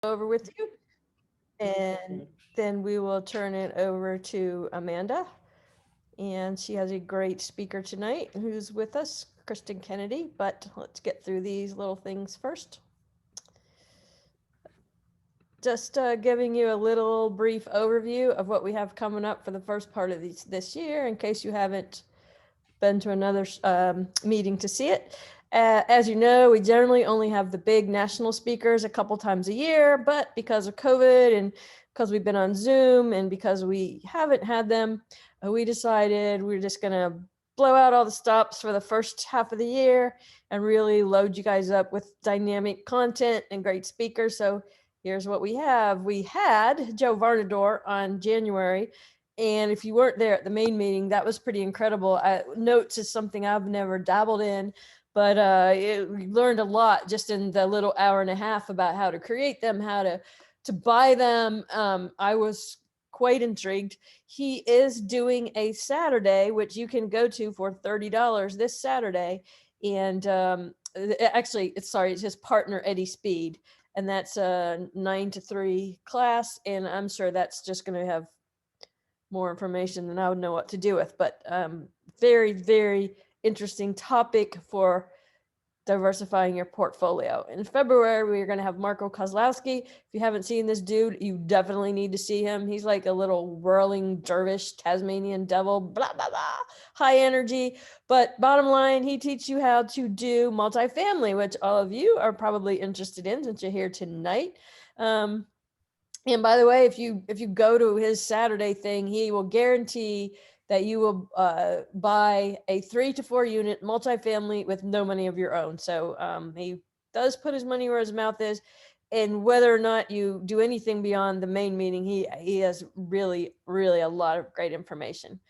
over with you, and then we will turn it over to Amanda. And she has a great speaker tonight who's with us, Kristin Kennedy. But let's get through these little things first. Just giving you a little brief overview of what we have coming up for the first part of this year, in case you haven't been to another meeting to see it. As you know, we generally only have the big national speakers a couple times a year, but because of COVID and because we've been on Zoom and because we haven't had them, we decided we're just going to blow out all the stops for the first half of the year and really load you guys up with dynamic content and great speakers. So here's what we have. We had Joe Varnador on January. And if you weren't there at the main meeting, that was pretty incredible. Notes is something I've never dabbled in, but we learned a lot just in the little hour and a half about how to create them, how to buy them. I was quite intrigued. He is doing a Saturday, which you can go to for $30 this Saturday. And actually, it's his partner, Eddie Speed. And that's a 9 to 3 class. And I'm sure that's just going to have more information than I would know what to do with. But very, very interesting topic for diversifying your portfolio. In February, we're going to have Marco Kozlowski. If you haven't seen this dude, you definitely need to see him. He's like a little whirling dervish, Tasmanian devil, blah, blah, blah, high energy. But bottom line, he teaches you how to do multifamily, which all of you are probably interested in since you're here tonight. And by the way, if you go to his Saturday thing, he will guarantee that you will buy a 3 to 4 unit multifamily with no money of your own. So he does put his money where his mouth is. And whether or not you do anything beyond the main meeting, he has really, really a lot of great information.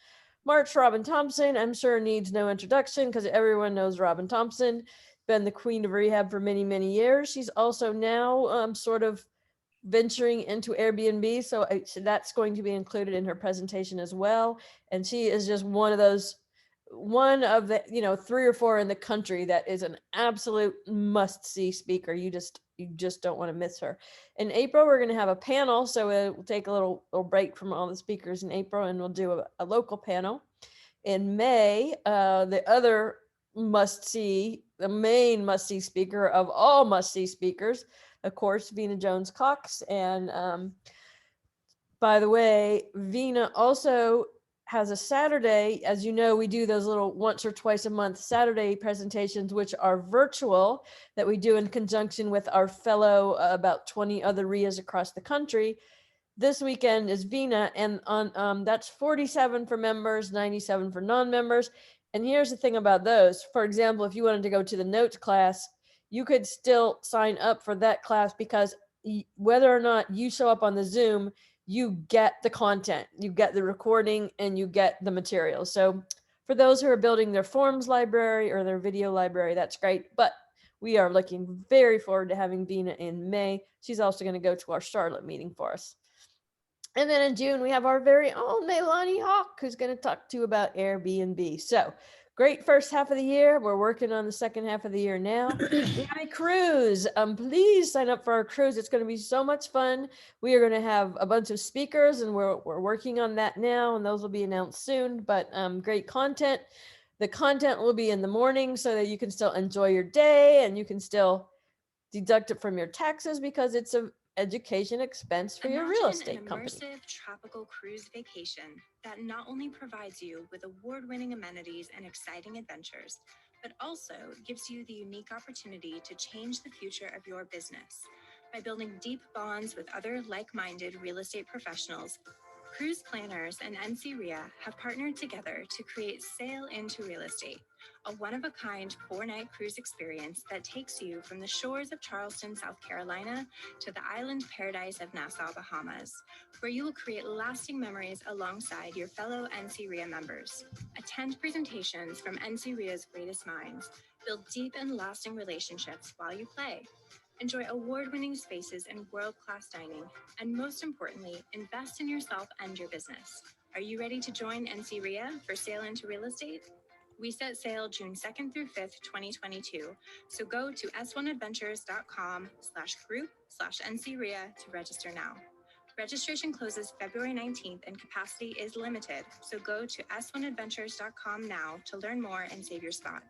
March, Robin Thompson, I'm sure needs no introduction because everyone knows Robin Thompson, been the queen of rehab for many, many years. She's also now sort of venturing into Airbnb. So that's going to be included in her presentation as well. And she is just one of the, 3 or 4 in the country that is an absolute must-see speaker. You just don't want to miss her. In April, we're going to have a panel. So we'll take a little break from all the speakers in April and we'll do a local panel. In May, the other the main must-see speaker of all must-see speakers, of course, Vina Jones-Cox. And by the way, Vina also has a Saturday. As you know, we do those little once or twice a month Saturday presentations, which are virtual, that we do in conjunction with our fellow about 20 other RIAs across the country. This weekend is Vina, and on that's 47 for members, 97 for non-members. And here's the thing about those. For example, if you wanted to go to the notes class, you could still sign up for that class because whether or not you show up on the Zoom, you get the content, you get the recording, and you get the material. So for those who are building their forms library or their video library, that's great. But we are looking very forward to having Vina in May. She's also going to go to our Charlotte meeting for us. And then in June, we have our very own Leilani Hawk, who's going to talk to you about Airbnb. So great first half of the year. We're working on the second half of the year now. We have a cruise. Please sign up for our cruise. It's going to be so much fun. We are going to have a bunch of speakers, and we're working on that now, and those will be announced soon. But great content. The content will be in the morning so that you can still enjoy your day and you can still deduct it from your taxes because it's a education expense for your real estate company. Imagine an immersive tropical cruise vacation that not only provides you with award-winning amenities and exciting adventures, but also gives you the unique opportunity to change the future of your business by building deep bonds with other like-minded real estate professionals. Cruise planners and NCREA have partnered together to create Sail into Real Estate, a one-of-a-kind 4-night cruise experience that takes you from the shores of Charleston, South Carolina, to the island paradise of Nassau, Bahamas, where you will create lasting memories alongside your fellow NCREA members. Attend presentations from NCREA's greatest minds, build deep and lasting relationships while you play, enjoy award-winning spaces and world-class dining, and most importantly, invest in yourself and your business. Are you ready to join NCREA for Sail into Real Estate? We set sail June 2nd through 5th, 2022. So go to s1adventures.com/group/NCREA to register now. Registration closes February 19th and capacity is limited. So go to s1adventures.com now to learn more and save your spot.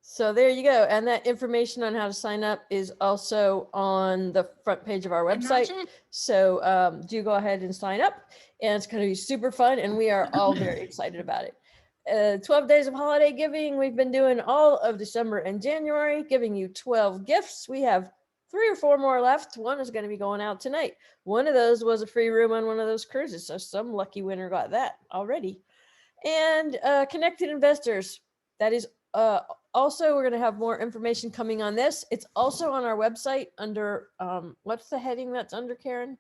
So there you go. And that information on how to sign up is also on the front page of our website. So do go ahead and sign up. And it's going to be super fun. And we are all very excited about it. 12 days of holiday giving. We've been doing all of December and January, giving you 12 gifts. We have 3 or 4 more left. One is going to be going out tonight. One of those was a free room on one of those cruises. So some lucky winner got that already. And connected investors. That is also, we're going to have more information coming on this. It's also on our website under, what's the heading that's under, Karen?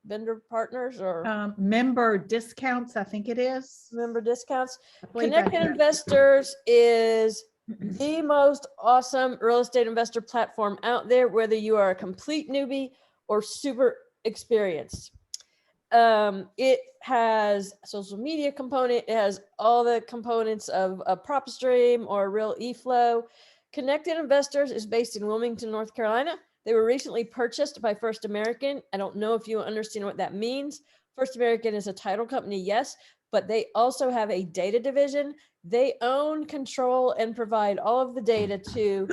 Vendor partners or member discounts, I think it is. member discounts. I believe that's Connected it. Investors is the most awesome real estate investor platform out there, whether you are a complete newbie or super experienced. It has a social media component. It has all the components of a prop stream or a real eFlow. Connected Investors is based in Wilmington, North Carolina. They were recently purchased by First American. I don't know if you understand what that means. First American is a title company, yes, but they also have a data division. They own, control, and provide all of the data to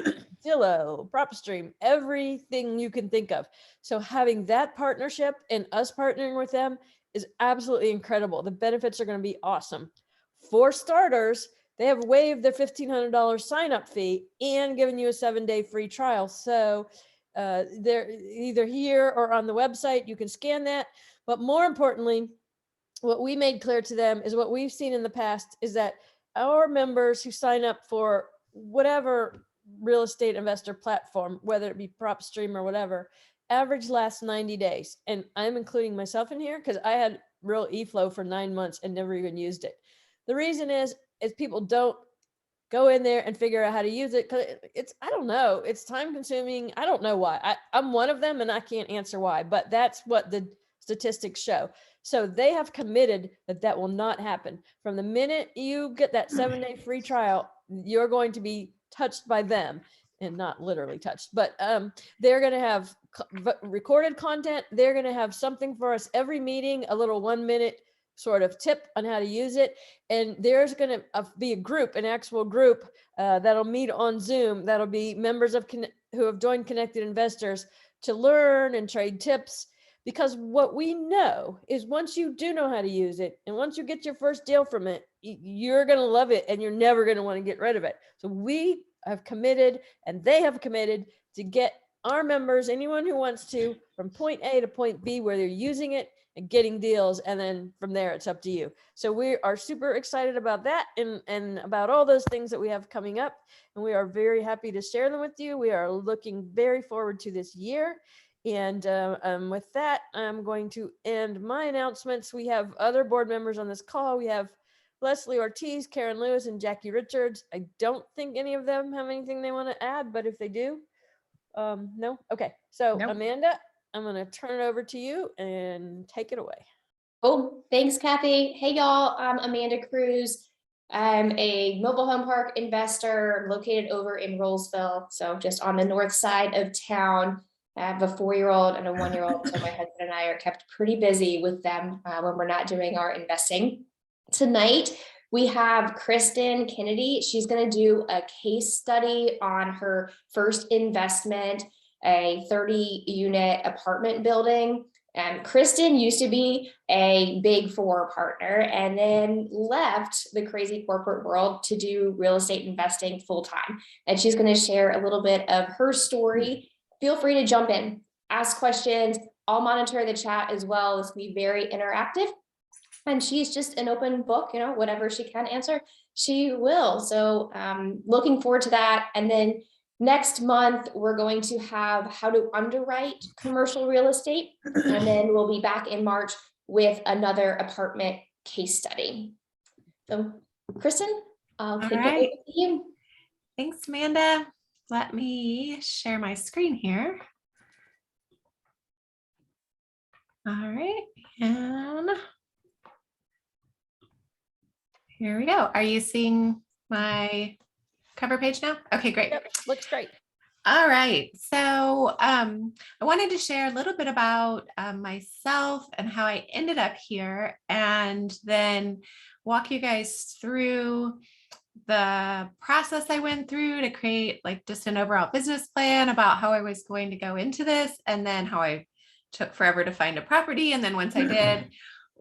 Zillow, PropStream, everything you can think of. So having that partnership and us partnering with them is absolutely incredible. The benefits are going to be awesome. For starters, they have waived their $1,500 sign-up fee and given you a 7-day free trial. So they're either here or on the website. You can scan that. But more importantly, what we made clear to them is what we've seen in the past is that our members who sign up for whatever real estate investor platform, whether it be PropStream or whatever, average lasts 90 days. And I'm including myself in here because I had real eFlow for 9 months and never even used it. The reason is people don't go in there and figure out how to use it because I don't know, it's time consuming. I don't know why. I'm one of them and I can't answer why, but that's what the statistics show. So they have committed that will not happen. From the minute you get that 7-day free trial, you're going to be touched by them, and not literally touched, but they're going to have recorded content. They're going to have something for us every meeting, a little 1-minute sort of tip on how to use it. And there's going to be a group, an actual group that'll meet on Zoom. That'll be members of who have joined Connected Investors to learn and trade tips. Because what we know is once you do know how to use it, and once you get your first deal from it, you're going to love it and you're never going to want to get rid of it. So we have committed, and they have committed to get our members, anyone who wants to, from point A to point B where they're using it and getting deals. And then from there, it's up to you. So we are super excited about that and about all those things that we have coming up. And we are very happy to share them with you. We are looking very forward to this year. And with that, I'm going to end my announcements. We have other board members on this call. We have Leslie Ortiz, Karen Lewis, and Jackie Richards. I don't think any of them have anything they want to add, but if they do, no? Okay, so Nope. Amanda, I'm going to turn it over to you and take it away. Oh, thanks, Kathy. Hey, y'all. I'm Amanda Cruz. I'm a mobile home park investor located over in Rollsville, so just on the north side of town. I have a 4-year-old and a 1-year-old, so my husband and I are kept pretty busy with them when we're not doing our investing. Tonight, we have Kristin Kennedy. She's going to do a case study on her first investment, a 30-unit apartment building. Kristin used to be a Big 4 partner and then left the crazy corporate world to do real estate investing full time. And she's going to share a little bit of her story. Feel free to jump in, ask questions. I'll monitor the chat as well. It's going to be very interactive. And she's just an open book, you know, whatever she can answer, she will. So looking forward to that. And then next month, we're going to have how to underwrite commercial real estate. And then we'll be back in March with another apartment case study. So Kristin, I'll kick it over to you. Thanks, Amanda. Let me share my screen here. All right, and Here we go. Are you seeing my cover page now? Okay, great. Yep, looks great. All right. So I wanted to share a little bit about myself and how I ended up here, and then walk you guys through the process I went through to create like just an overall business plan about how I was going to go into this, and then how I took forever to find a property. And then once I did,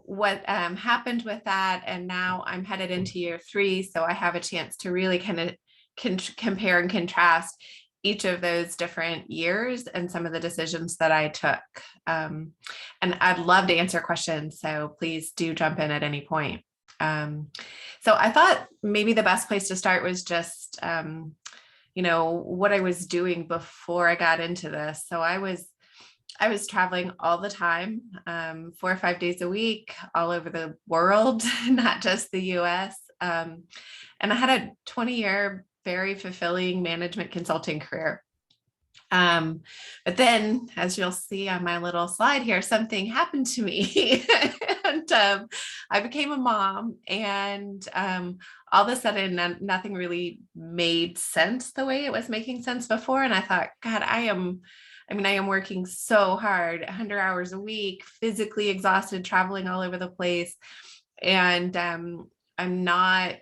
what happened with that. And now I'm headed into year 3. So I have a chance to really kind of compare and contrast each of those different years and some of the decisions that I took. And I'd love to answer questions. So please do jump in at any point. So I thought maybe the best place to start was just, what I was doing before I got into this. So I was traveling all the time, 4 or 5 days a week, all over the world, not just the US. And I had a 20-year, very fulfilling management consulting career. But then, as you'll see on my little slide here, something happened to me. And I became a mom, and all of a sudden, nothing really made sense the way it was making sense before. And I thought, God, I am working so hard, 100 hours a week, physically exhausted, traveling all over the place. And I'm not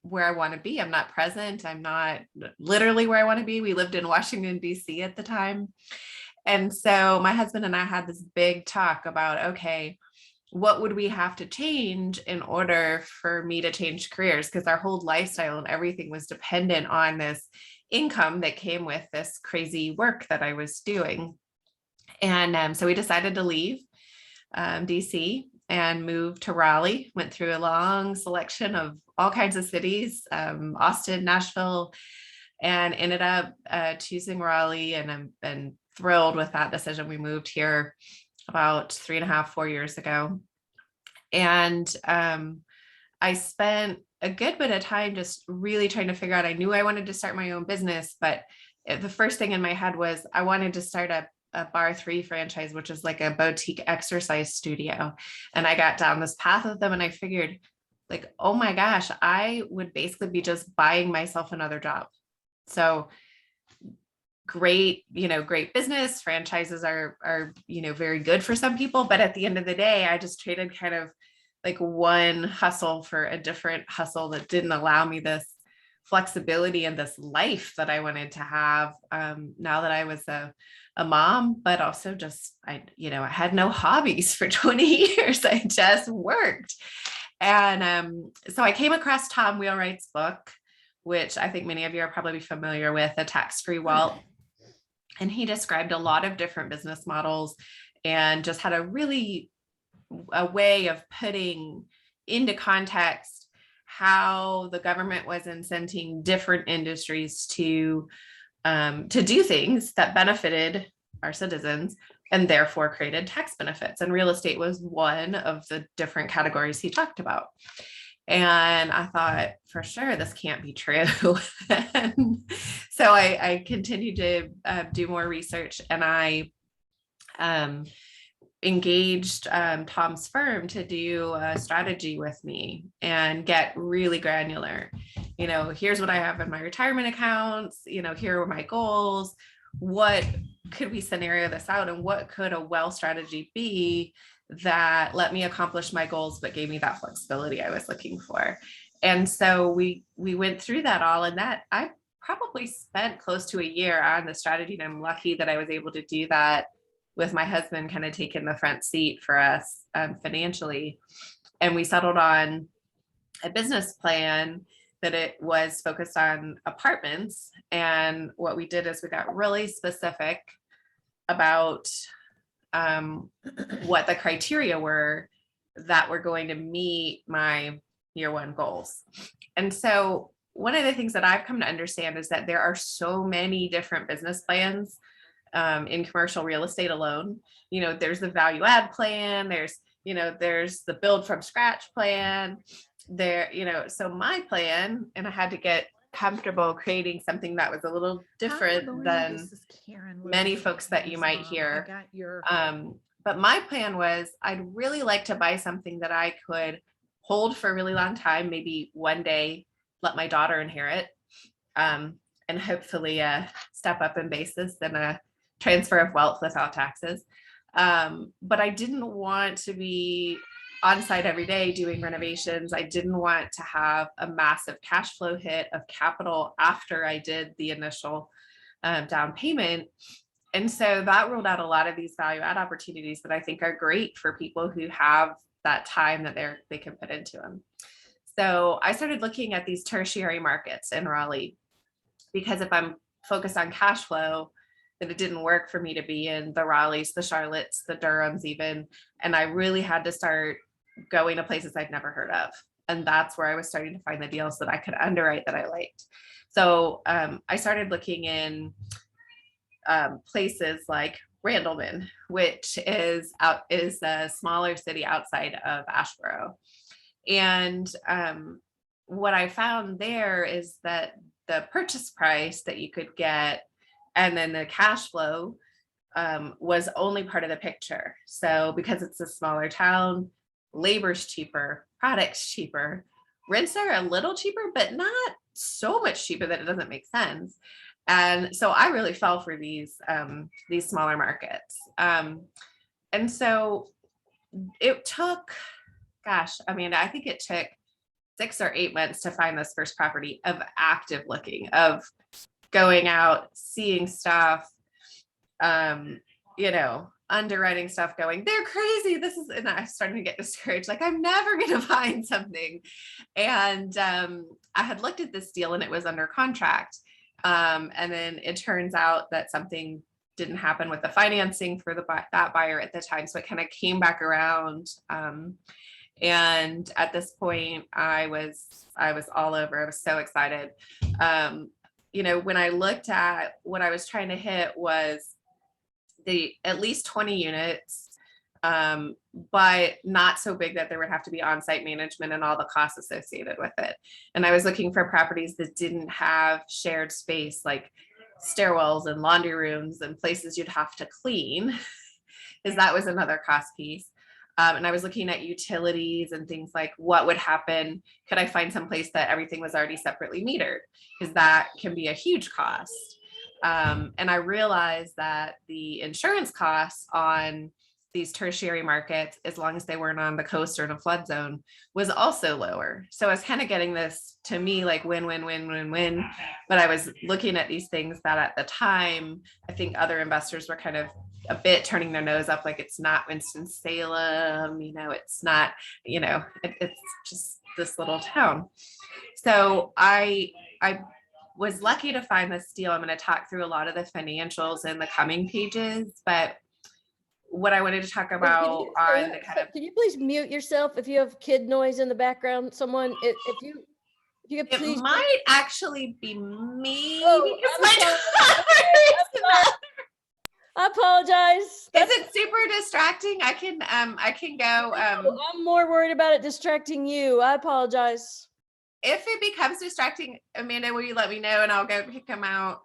where I want to be. I'm not present. I'm not literally where I want to be. We lived in Washington, D.C. at the time. And so my husband and I had this big talk about, okay, what would we have to change in order for me to change careers? Because our whole lifestyle and everything was dependent on this income that came with this crazy work that I was doing. And so we decided to leave DC and moved to Raleigh, went through a long selection of all kinds of cities, Austin, Nashville, and ended up choosing Raleigh. And I'm been thrilled with that decision. We moved here about 3.5, 4 years ago. And I spent a good bit of time just really trying to figure out, I knew I wanted to start my own business, but the first thing in my head was I wanted to start a Bar 3 franchise, which is like a boutique exercise studio. And I got down this path with them, and I figured, like, oh my gosh, I would basically be just buying myself another job. So great, great business. Franchises are, very good for some people. But at the end of the day, I just traded kind of like one hustle for a different hustle that didn't allow me this flexibility and this life that I wanted to have now that I was a mom, but also just, I had no hobbies for 20 years. I just worked. And so I came across Tom Wheelwright's book, which I think many of you are probably familiar with, A Tax-Free Wealth. And he described a lot of different business models and just had a way of putting into context how the government was incenting different industries to do things that benefited our citizens and therefore created tax benefits. And real estate was one of the different categories he talked about. And I thought, for sure, this can't be true. So I continued to do more research, and I engaged Tom's firm to do a strategy with me and get really granular. Here's what I have in my retirement accounts, here are my goals. What could we scenario this out, and what could a well strategy be that let me accomplish my goals but gave me that flexibility I was looking for? And so we went through that all, and that I probably spent close to a year on the strategy, and I'm lucky that I was able to do that with my husband kind of taking the front seat for us financially. And we settled on a business plan that it was focused on apartments. And what we did is we got really specific about what the criteria were that were going to meet my year 1 goals. And so one of the things that I've come to understand is that there are so many different business plans in commercial real estate alone. There's the value add plan, there's the build from scratch plan there, so my plan, and I had to get comfortable creating something that was a little different than many folks that you might hear. But my plan was, I'd really like to buy something that I could hold for a really long time, maybe one day let my daughter inherit, and hopefully step up in basis and a transfer of wealth without taxes. But I didn't want to be on site every day doing renovations. I didn't want to have a massive cash flow hit of capital after I did the initial down payment. And so that ruled out a lot of these value add opportunities that I think are great for people who have that time that they can put into them. So I started looking at these tertiary markets in Raleigh, because if I'm focused on cash flow, then it didn't work for me to be in the Raleighs, the Charlottes, the Durhams even. And I really had to start going to places I'd never heard of. And that's where I was starting to find the deals that I could underwrite that I liked. So I started looking in places like Randleman, which is a smaller city outside of Asheboro. And what I found there is that the purchase price that you could get and then the cash flow was only part of the picture. So because it's a smaller town, labor's cheaper, products cheaper, rents are a little cheaper, but not so much cheaper that it doesn't make sense. And so I really fell for these smaller markets. And so it took, I think it took 6 or 8 months to find this first property of active looking, of going out, seeing stuff, underwriting stuff, going, they're crazy. And I'm starting to get discouraged. Like, I'm never going to find something. And I had looked at this deal and it was under contract. And then it turns out that something didn't happen with the financing for that buyer at the time. So it kind of came back around. And at this point, I was all over. I was so excited. When I looked at what I was trying to hit was at least 20 units, but not so big that there would have to be on-site management and all the costs associated with it. And I was looking for properties that didn't have shared space, like stairwells and laundry rooms and places you'd have to clean, because that was another cost piece. And I was looking at utilities and things like what would happen. Could I find some place that everything was already separately metered? Because that can be a huge cost. And I realized that the insurance costs on these tertiary markets, as long as they weren't on the coast or in a flood zone, was also lower. So I was kind of getting this, to me, like win, win, win, win, win. But I was looking at these things that at the time, I think other investors were kind of a bit turning their nose up, like it's not Winston-Salem, it's not, it's just this little town. So I was lucky to find this deal. I'm going to talk through a lot of the financials in the coming pages, but what I wanted to talk about on the kind of. Can you please mute yourself if you have kid noise in the background? Someone, if you could please. It might actually be me. Oh, I apologize. Is it super distracting? I can go. I'm more worried about it distracting you. I apologize. If it becomes distracting, Amanda, will you let me know and I'll go pick them out?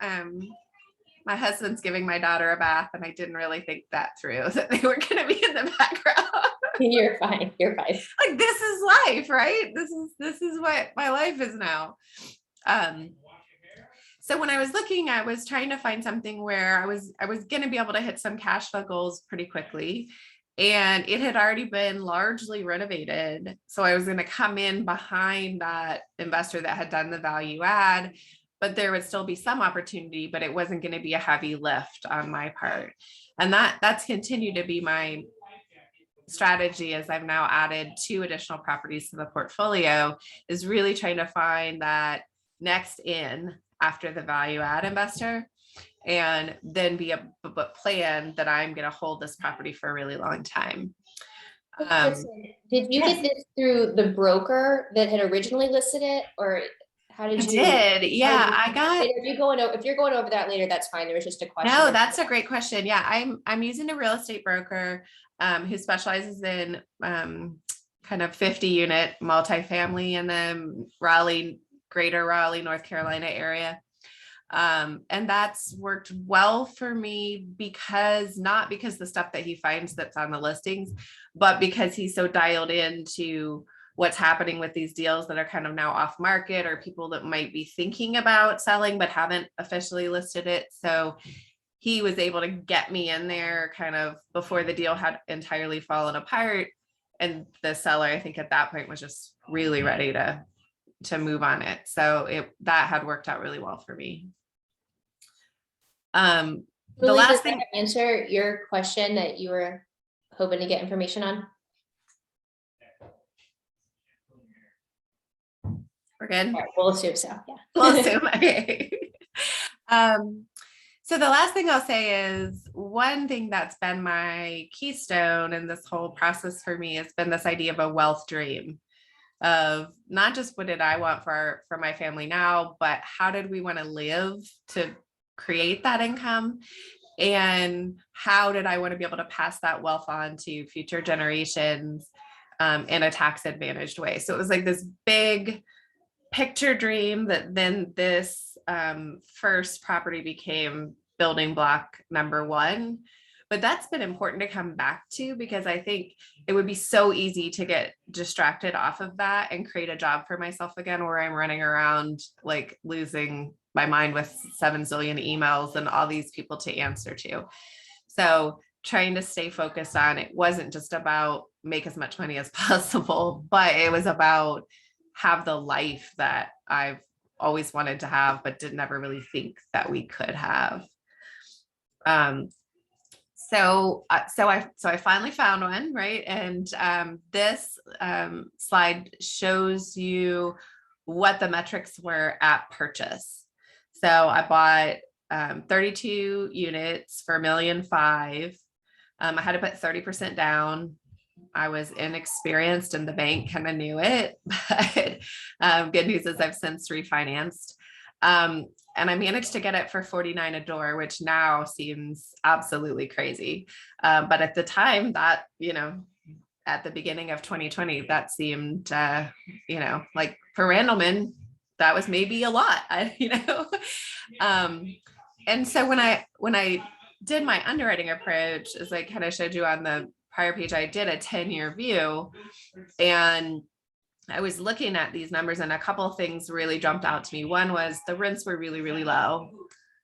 My husband's giving my daughter a bath and I didn't really think that through, that they were going to be in the background. You're fine. You're fine. Like, this is life, right? This is what my life is now. So when I was looking, I was trying to find something where I was going to be able to hit some cash flow goals pretty quickly. And it had already been largely renovated. So I was going to come in behind that investor that had done the value add, but there would still be some opportunity, but it wasn't going to be a heavy lift on my part. And that's continued to be my strategy as I've now added 2 additional properties to the portfolio, is really trying to find that next in after the value add investor, and then be a plan that I'm going to hold this property for a really long time. Did you get this through the broker that had originally listed it, or how did you? I did. Yeah, I got. If you're going over that later, that's fine. There was just a question. No, that's a great question. Yeah, I'm using a real estate broker who specializes in kind of 50 unit multifamily in the greater Raleigh, North Carolina area. And that's worked well for me not because the stuff that he finds that's on the listings, but because he's so dialed into what's happening with these deals that are kind of now off market, or people that might be thinking about selling but haven't officially listed it. So he was able to get me in there kind of before the deal had entirely fallen apart. And the seller, I think at that point, was just really ready to move on it. So that had worked out really well for me. The Julie, last does thing, that answer your question that you were hoping to get information on? we're good. All right, we'll assume so, yeah. We'll assume. Okay. So the last thing I'll say is, one thing that's been my keystone in this whole process for me has been this idea of a wealth dream, of not just what did I want for my family now, but how did we want to live to create that income, and how did I want to be able to pass that wealth on to future generations in a tax advantaged way. So it was like this big picture dream that then this first property became building block number one. But that's been important to come back to, because I think it would be so easy to get distracted off of that and create a job for myself again, where I'm running around like losing my mind with 7 zillion emails and all these people to answer to. So trying to stay focused on, it wasn't just about make as much money as possible, but it was about have the life that I've always wanted to have, but didn't ever really think that we could have. So I finally found one, right? And this slide shows you what the metrics were at purchase. So I bought 32 units for $1.5 million. I had to put 30% down. I was inexperienced and the bank kind of knew it, but good news is I've since refinanced. And I managed to get it for $49 a door, which now seems absolutely crazy. But at the time that, at the beginning of 2020, that seemed, like for Randleman, that was maybe a lot, And so when I did my underwriting approach, as I kind of showed you on the prior page, I did a 10-year view, and I was looking at these numbers, and a couple of things really jumped out to me. One was the rents were really, really low.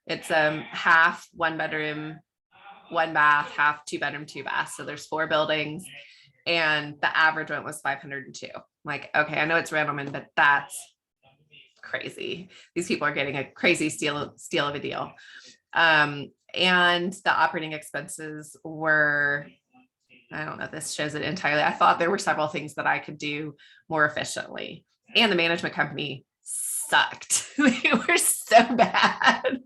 It's half 1 bedroom, 1 bath, half 2 bedroom, 2 baths. So there's 4 buildings, and the average rent was 502. Like, okay, I know it's Randleman, but that's crazy. These people are getting a crazy steal of a deal. And the operating expenses were, I don't know, this shows it entirely. I thought there were several things that I could do more efficiently. And the management company sucked. They were so bad.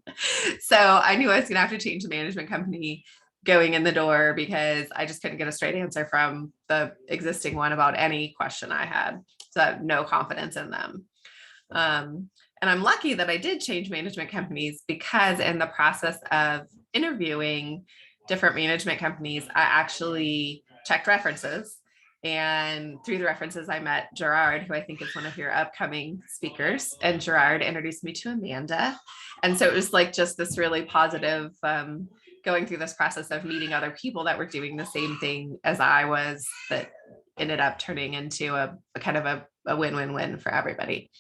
So I knew I was going to have to change the management company going in the door, because I just couldn't get a straight answer from the existing one about any question I had. So I had no confidence in them. And I'm lucky that I did change management companies, because in the process of interviewing different management companies, I actually checked references, and through the references I met Gerard, who I think is one of your upcoming speakers, and Gerard introduced me to Amanda. And so it was like just this really positive going through this process of meeting other people that were doing the same thing as I was, that ended up turning into a kind of a win-win-win for everybody.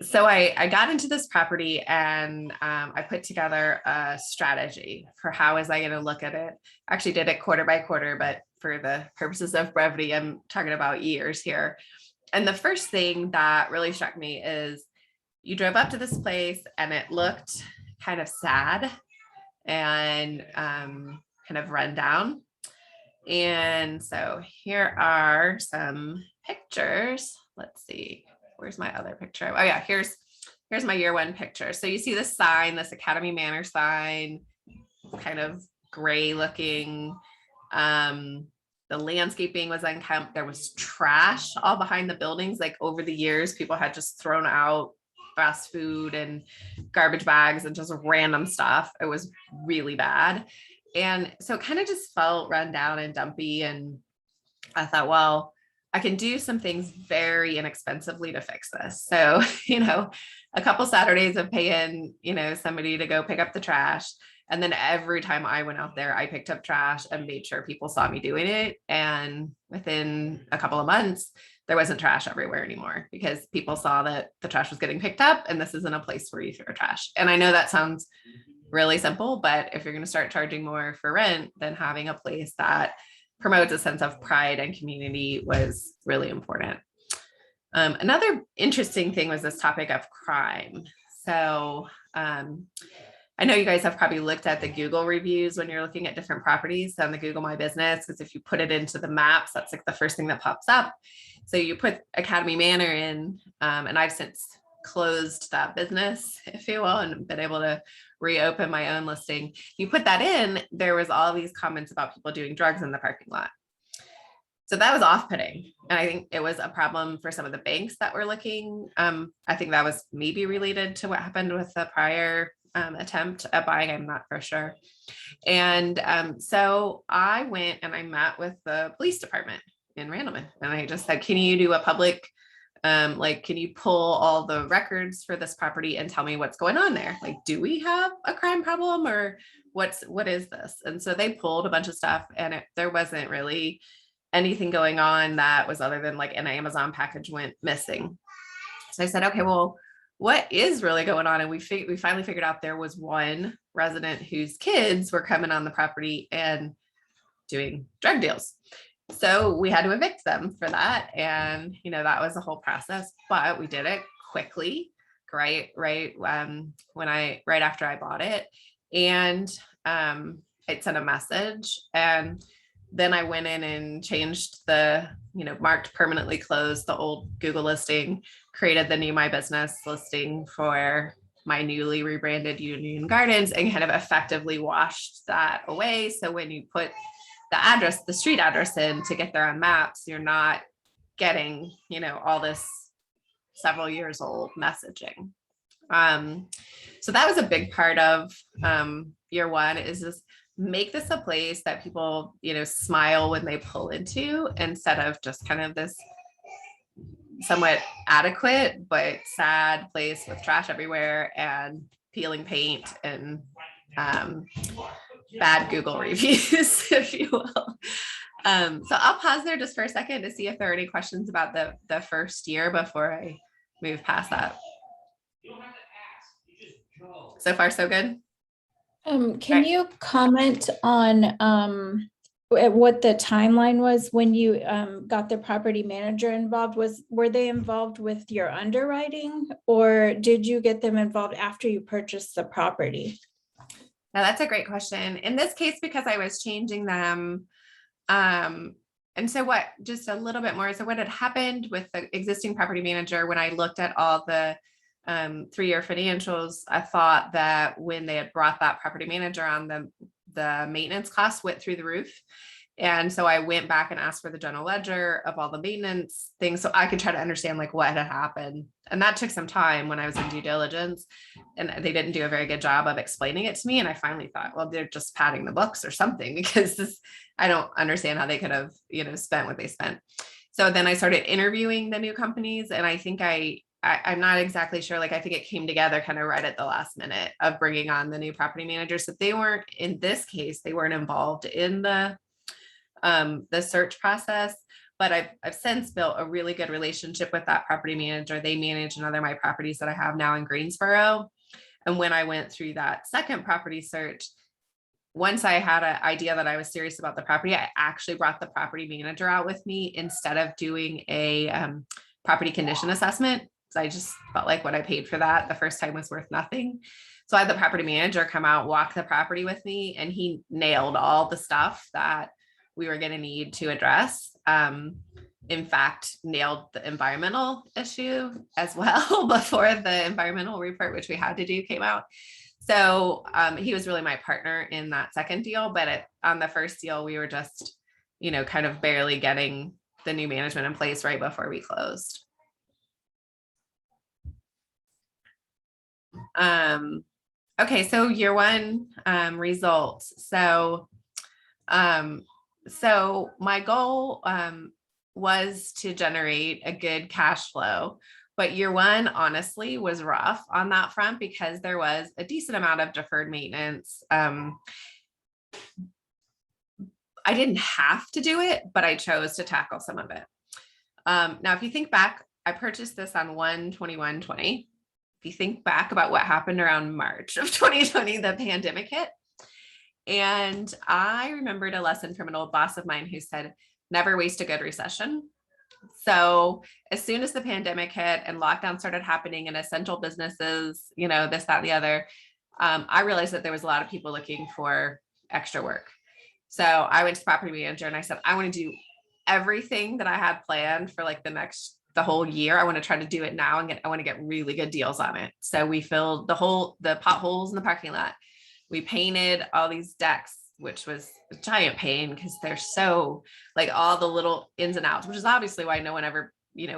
So I got into this property, and I put together a strategy for how was I going to look at it. I actually did it quarter by quarter, but for the purposes of brevity, I'm talking about years here. And the first thing that really struck me is you drove up to this place and it looked kind of sad and kind of run down. And so here are some pictures. Let's see. Where's my other picture? Oh yeah, here's my year one picture. So you see this sign, this Academy Manor sign, kind of gray looking. The landscaping was unkempt. There was trash all behind the buildings. Like over the years, people had just thrown out fast food and garbage bags and just random stuff. It was really bad. And so it kind of just felt run down and dumpy. And I thought, well, I can do some things very inexpensively to fix this. So, a couple Saturdays of paying, somebody to go pick up the trash, And then every time I went out there, I picked up trash and made sure people saw me doing it. And within a couple of months, there wasn't trash everywhere anymore because people saw that the trash was getting picked up and this isn't a place where you throw trash. And I know that sounds really simple, but if you're going to start charging more for rent, then having a place that promotes a sense of pride and community was really important. Another interesting thing was this topic of crime. So I know you guys have probably looked at the Google reviews when you're looking at different properties on the Google My Business, because if you put it into the maps, that's like the first thing that pops up. So you put Academy Manor in, and I've since closed that business, if you will, and been able to reopen my own listing. You put that in, there was all these comments about people doing drugs in the parking lot. So that was off-putting. And I think it was a problem for some of the banks that were looking. I think that was maybe related to what happened with the prior attempt at buying. I'm not for sure. And so I went and I met with the police department in Randleman. And I just said, can you do a public, like, can you pull all the records for this property and tell me what's going on there? Like, do we have a crime problem or what is this? And so they pulled a bunch of stuff and there wasn't really anything going on that was other than like an Amazon package went missing. So I said, okay, well, what is really going on? And we finally figured out there was one resident whose kids were coming on the property and doing drug deals. So we had to evict them for that. And, you know, that was the whole process, but we did it quickly, right after I bought it. And it sent a message, and then I went in and changed the, marked permanently closed the old Google listing, created the new My Business listing for my newly rebranded Union Gardens, and kind of effectively washed that away. So when you put the street address in to get there on maps, you're not getting, all this several years old messaging. So that was a big part of year one, is just make this a place that people, smile when they pull into, instead of just kind of this somewhat adequate but sad place with trash everywhere and peeling paint and bad Google reviews, if you will. So I'll pause there just for a second to see if there are any questions about the first year before I move past that. So far, so good. Can you comment on what the timeline was when you got the property manager involved? Were they involved with your underwriting, or did you get them involved after you purchased the property? Now that's a great question. In this case, because I was changing them, and so just a little bit more. So what had happened with the existing property manager, when I looked at all the 3-year financials, I thought that when they had brought that property manager on, the maintenance costs went through the roof. And so I went back and asked for the general ledger of all the maintenance things so I could try to understand like what had happened. And that took some time when I was in due diligence, and they didn't do a very good job of explaining it to me. And I finally thought, well, they're just padding the books or something, because I don't understand how they could have, spent what they spent. So then I started interviewing the new companies, and I think I'm not exactly sure. Like, I think it came together kind of right at the last minute of bringing on the new property manager. So they weren't, in this case, they weren't involved in the search process, but I've since built a really good relationship with that property manager. They manage another of my properties that I have now in Greensboro. And when I went through that second property search, once I had an idea that I was serious about the property, I actually brought the property manager out with me instead of doing a property condition assessment. So I just felt like what I paid for that the first time was worth nothing. So I had the property manager come out, walk the property with me, and he nailed all the stuff that we were going to need to address. In fact, nailed the environmental issue as well before the environmental report, which we had to do, came out. So he was really my partner in that second deal. But on the first deal, we were just, kind of barely getting the new management in place right before we closed. Okay, so year one results. So my goal was to generate a good cash flow But year one, honestly, was rough on that front because there was a decent amount of deferred maintenance. I didn't have to do it, but I chose to tackle some of it. Now, if you think back, I purchased this on 1/21/20. If you think back about what happened around March of 2020, the pandemic hit. And I remembered a lesson from an old boss of mine who said, never waste a good recession. So as soon as the pandemic hit and lockdown started happening in essential businesses, this, that, and the other, I realized that there was a lot of people looking for extra work. So I went to the property manager and I said, I want to do everything that I had planned for like the whole year. I want to try to do it now and I want to get really good deals on it. So we filled the potholes in the parking lot. We painted all these decks, which was a giant pain because they're so like all the little ins and outs, which is obviously why no one ever,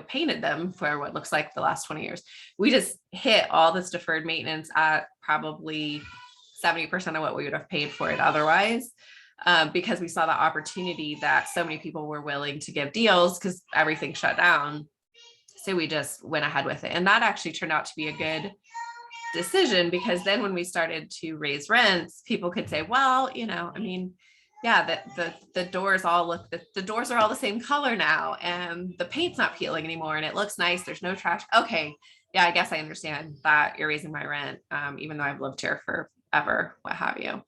painted them for what looks like the last 20 years. We just hit all this deferred maintenance at probably 70% of what we would have paid for it otherwise. Because we saw the opportunity that so many people were willing to give deals because everything shut down. So we just went ahead with it. And that actually turned out to be a good decision because then when we started to raise rents, people could say, well, the doors the doors are all the same color now and the paint's not peeling anymore and it looks nice. There's no trash. Okay. Yeah, I guess I understand that you're raising my rent, even though I've lived here forever, what have you.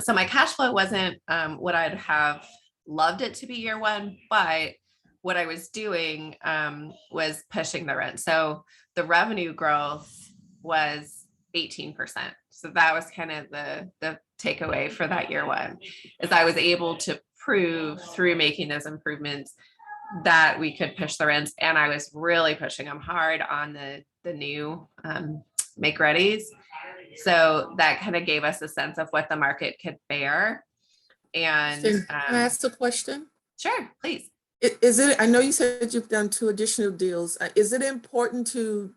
So my cash flow wasn't what I'd have loved it to be year one, but what I was doing was pushing the rent. So the revenue growth was 18%. So that was kind of the takeaway for that year one, is I was able to prove through making those improvements that we could push the rents. And I was really pushing them hard on the new make readies. So that kind of gave us a sense of what the market could bear. And Can I ask a question? Sure, please. I know you said you've done 2 additional deals. Is it important to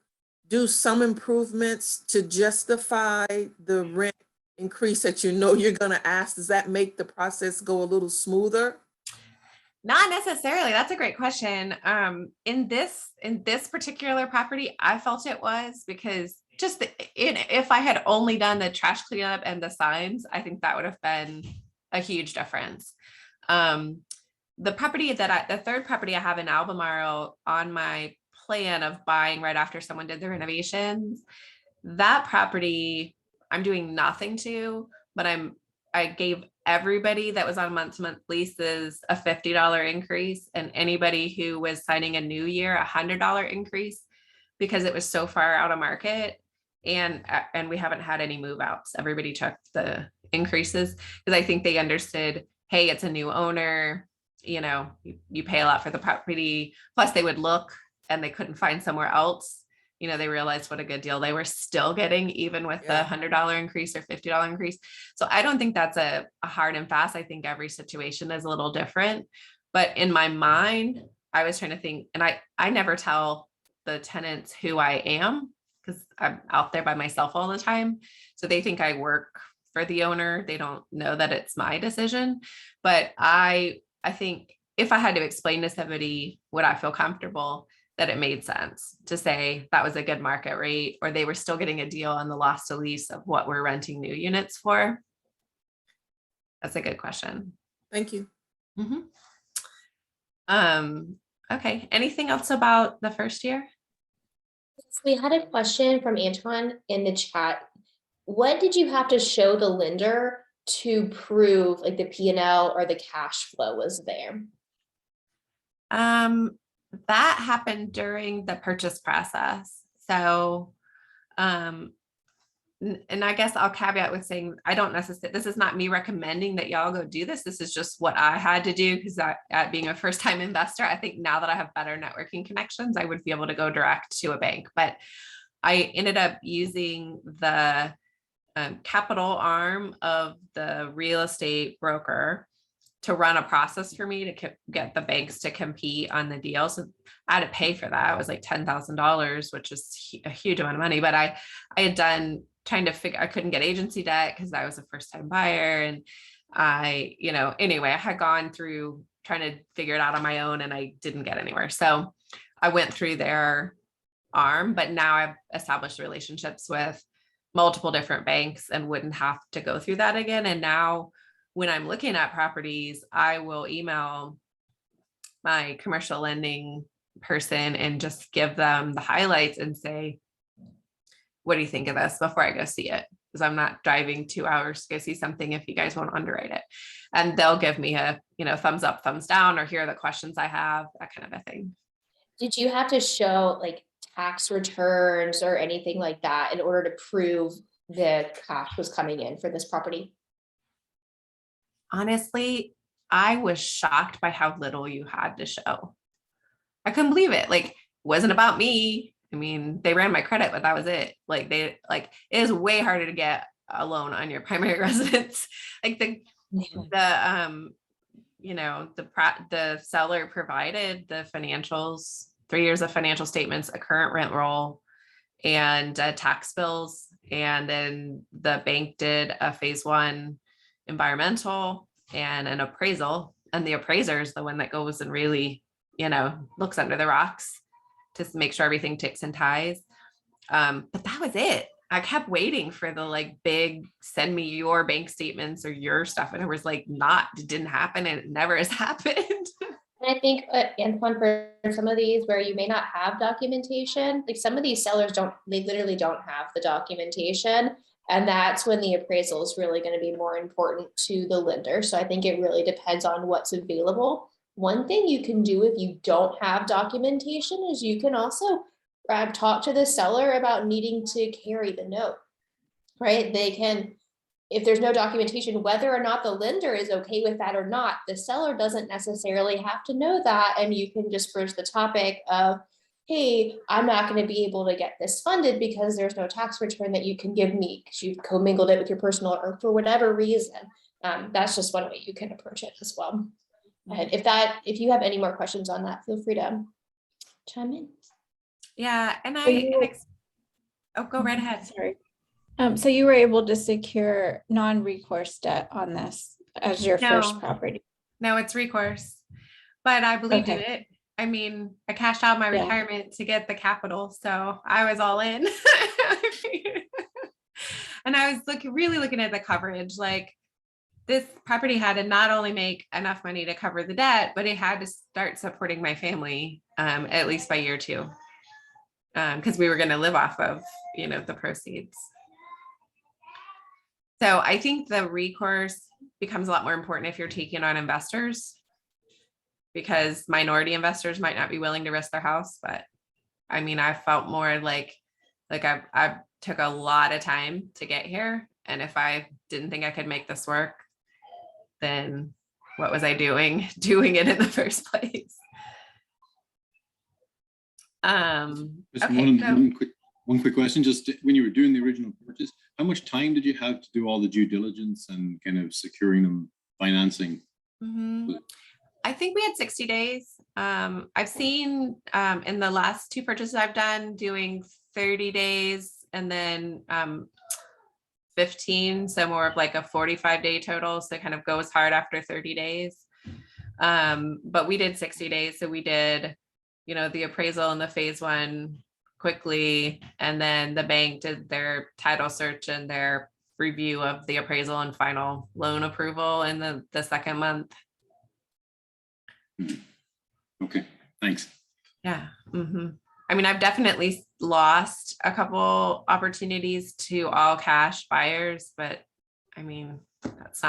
do some improvements to justify the rent increase that you're going to ask? Does that make the process go a little smoother? Not necessarily. That's a great question. In this particular property, I felt it was because if I had only done the trash cleanup and the signs, I think that would have been a huge difference. The third property I have in Albemarle on my plan of buying right after someone did the renovations, that property I'm doing nothing to, but I gave everybody that was on month-to-month leases a $50 increase and anybody who was signing a new year a $100 increase because it was so far out of market. And we haven't had any move outs. Everybody took the increases because I think they understood, hey, it's a new owner, you pay a lot for the property. Plus they would look and they couldn't find somewhere else. They realized what a good deal they were still getting, even with the $100 increase or $50 increase. So I don't think that's a hard and fast. I think every situation is a little different. But in my mind, I was trying to think, and I never tell the tenants who I am because I'm out there by myself all the time. So they think I work for the owner. They don't know that it's my decision. But I think if I had to explain to somebody, would I feel comfortable that it made sense to say that was a good market rate, or they were still getting a deal on the loss to lease of what we're renting new units for? That's a good question. Thank you. Mm-hmm. Okay. Anything else about the first year? We had a question from Antoine in the chat. What did you have to show the lender to prove like the P&L or the cash flow was there? That happened during the purchase process. So, and I guess I'll caveat with saying, I don't necessarily, this is not me recommending that y'all go do this. This is just what I had to do because at being a first time investor, I think now that I have better networking connections, I would be able to go direct to a bank. But I ended up using the capital arm of the real estate broker to run a process for me to get the banks to compete on the deal. So I had to pay for that. It was like $10,000, which is a huge amount of money, but I had done trying to figure, I couldn't get agency debt because I was a first time buyer. And anyway, I had gone through trying to figure it out on my own and I didn't get anywhere. So I went through their arm, but now I've established relationships with multiple different banks and wouldn't have to go through that again. And now when I'm looking at properties, I will email my commercial lending person and just give them the highlights and say, what do you think of this before I go see it? Because I'm not driving 2 hours to go see something if you guys won't underwrite it. And they'll give me a, thumbs up, thumbs down, or here are the questions I have, that kind of a thing. Did you have to show like tax returns or anything like that in order to prove the cash was coming in for this property? Honestly, I was shocked by how little you had to show. I couldn't believe it. Like, it wasn't about me. I mean, they ran my credit, but that was it. It is way harder to get a loan on your primary residence. Like the seller provided the financials, 3 years of financial statements, a current rent roll, and tax bills. And then the bank did a phase 1 environmental and an appraisal. And the appraiser is the one that goes and really, looks under the rocks to make sure everything ticks and ties. But that was it. I kept waiting for the big send me your bank statements or your stuff. And it was it didn't happen, and it never has happened. And I think, Antoine, for some of these where you may not have documentation, like some of these sellers they literally don't have the documentation. And that's when the appraisal is really going to be more important to the lender. So I think it really depends on what's available. One thing you can do if you don't have documentation is you can also talk to the seller about needing to carry the note, right? They can, if there's no documentation, whether or not the lender is okay with that or not, the seller doesn't necessarily have to know that. And you can just bridge the topic of, hey, I'm not going to be able to get this funded because there's no tax return that you can give me because you've commingled it with your personal or for whatever reason. That's just one way you can approach it as well. And if you have any more questions on that, feel free to chime in. Yeah, and go right ahead. Sorry. So you were able to secure non-recourse debt on this as your first property? No, it's recourse, but I believed in it. I mean, I cashed out my retirement to get the capital, so I was all in. And I was really looking at the coverage. This property had to not only make enough money to cover the debt, but it had to start supporting my family, at least by year 2, because we were going to live off of, the proceeds. So I think the recourse becomes a lot more important if you're taking on investors, because minority investors might not be willing to risk their house. But I mean, I felt more like I took a lot of time to get here. And if I didn't think I could make this work, then what was I doing it in the first place? One quick question, just when you were doing the original purchase, how much time did you have to do all the due diligence and kind of securing them financing? Mm-hmm. I think we had 60 days. I've seen in the last 2 purchases I've done doing 30 days and then 15, so more of a 45-day total. So it kind of goes hard after 30 days. But we did 60 days. So we did, the appraisal and the phase 1 quickly. And then the bank did their title search and their review of the appraisal and final loan approval in the second month. Okay, thanks. Yeah. Mm-hmm. I mean, I've definitely lost a couple opportunities to all cash buyers, but I mean, that's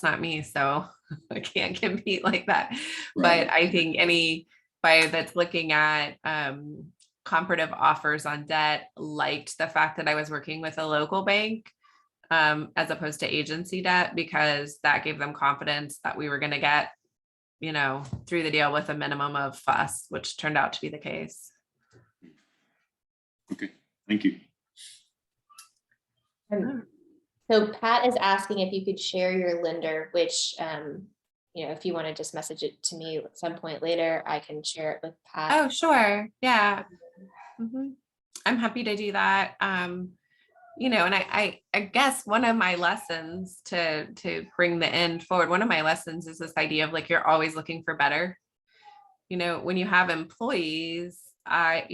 not me. So I can't compete like that. Right. But I think any buyer that's looking at comparative offers on debt liked the fact that I was working with a local bank as opposed to agency debt, because that gave them confidence that we were going to get, through the deal with a minimum of fuss, which turned out to be the case. Okay, thank you. So Pat is asking if you could share your lender, which, if you want to just message it to me at some point later, I can share it with Pat. Oh, sure. Yeah. Mm-hmm. I'm happy to do that. And I guess one of my lessons to bring the end forward, one of my lessons is this idea of you're always looking for better. When you have employees, I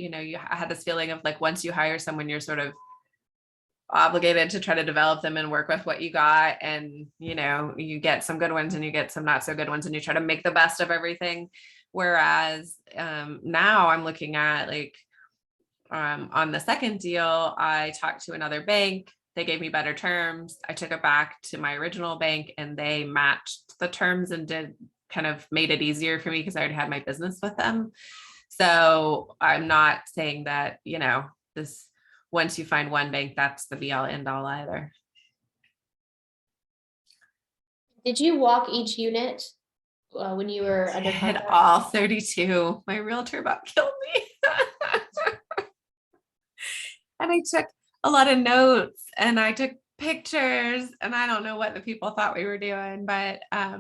had this feeling of like, once you hire someone, you're sort of obligated to try to develop them and work with what you got. And, you get some good ones and you get some not so good ones and you try to make the best of everything. Whereas now I'm looking at like, on the second deal, I talked to another bank. They gave me better terms. I took it back to my original bank and they matched the terms and made it easier for me because I already had my business with them. So I'm not saying that, this, once you find one bank, that's the be all end all either. Did you walk each unit when you were under I had contract? all 32. My realtor about killed me. And I took a lot of notes and I took pictures and I don't know what the people thought we were doing, but I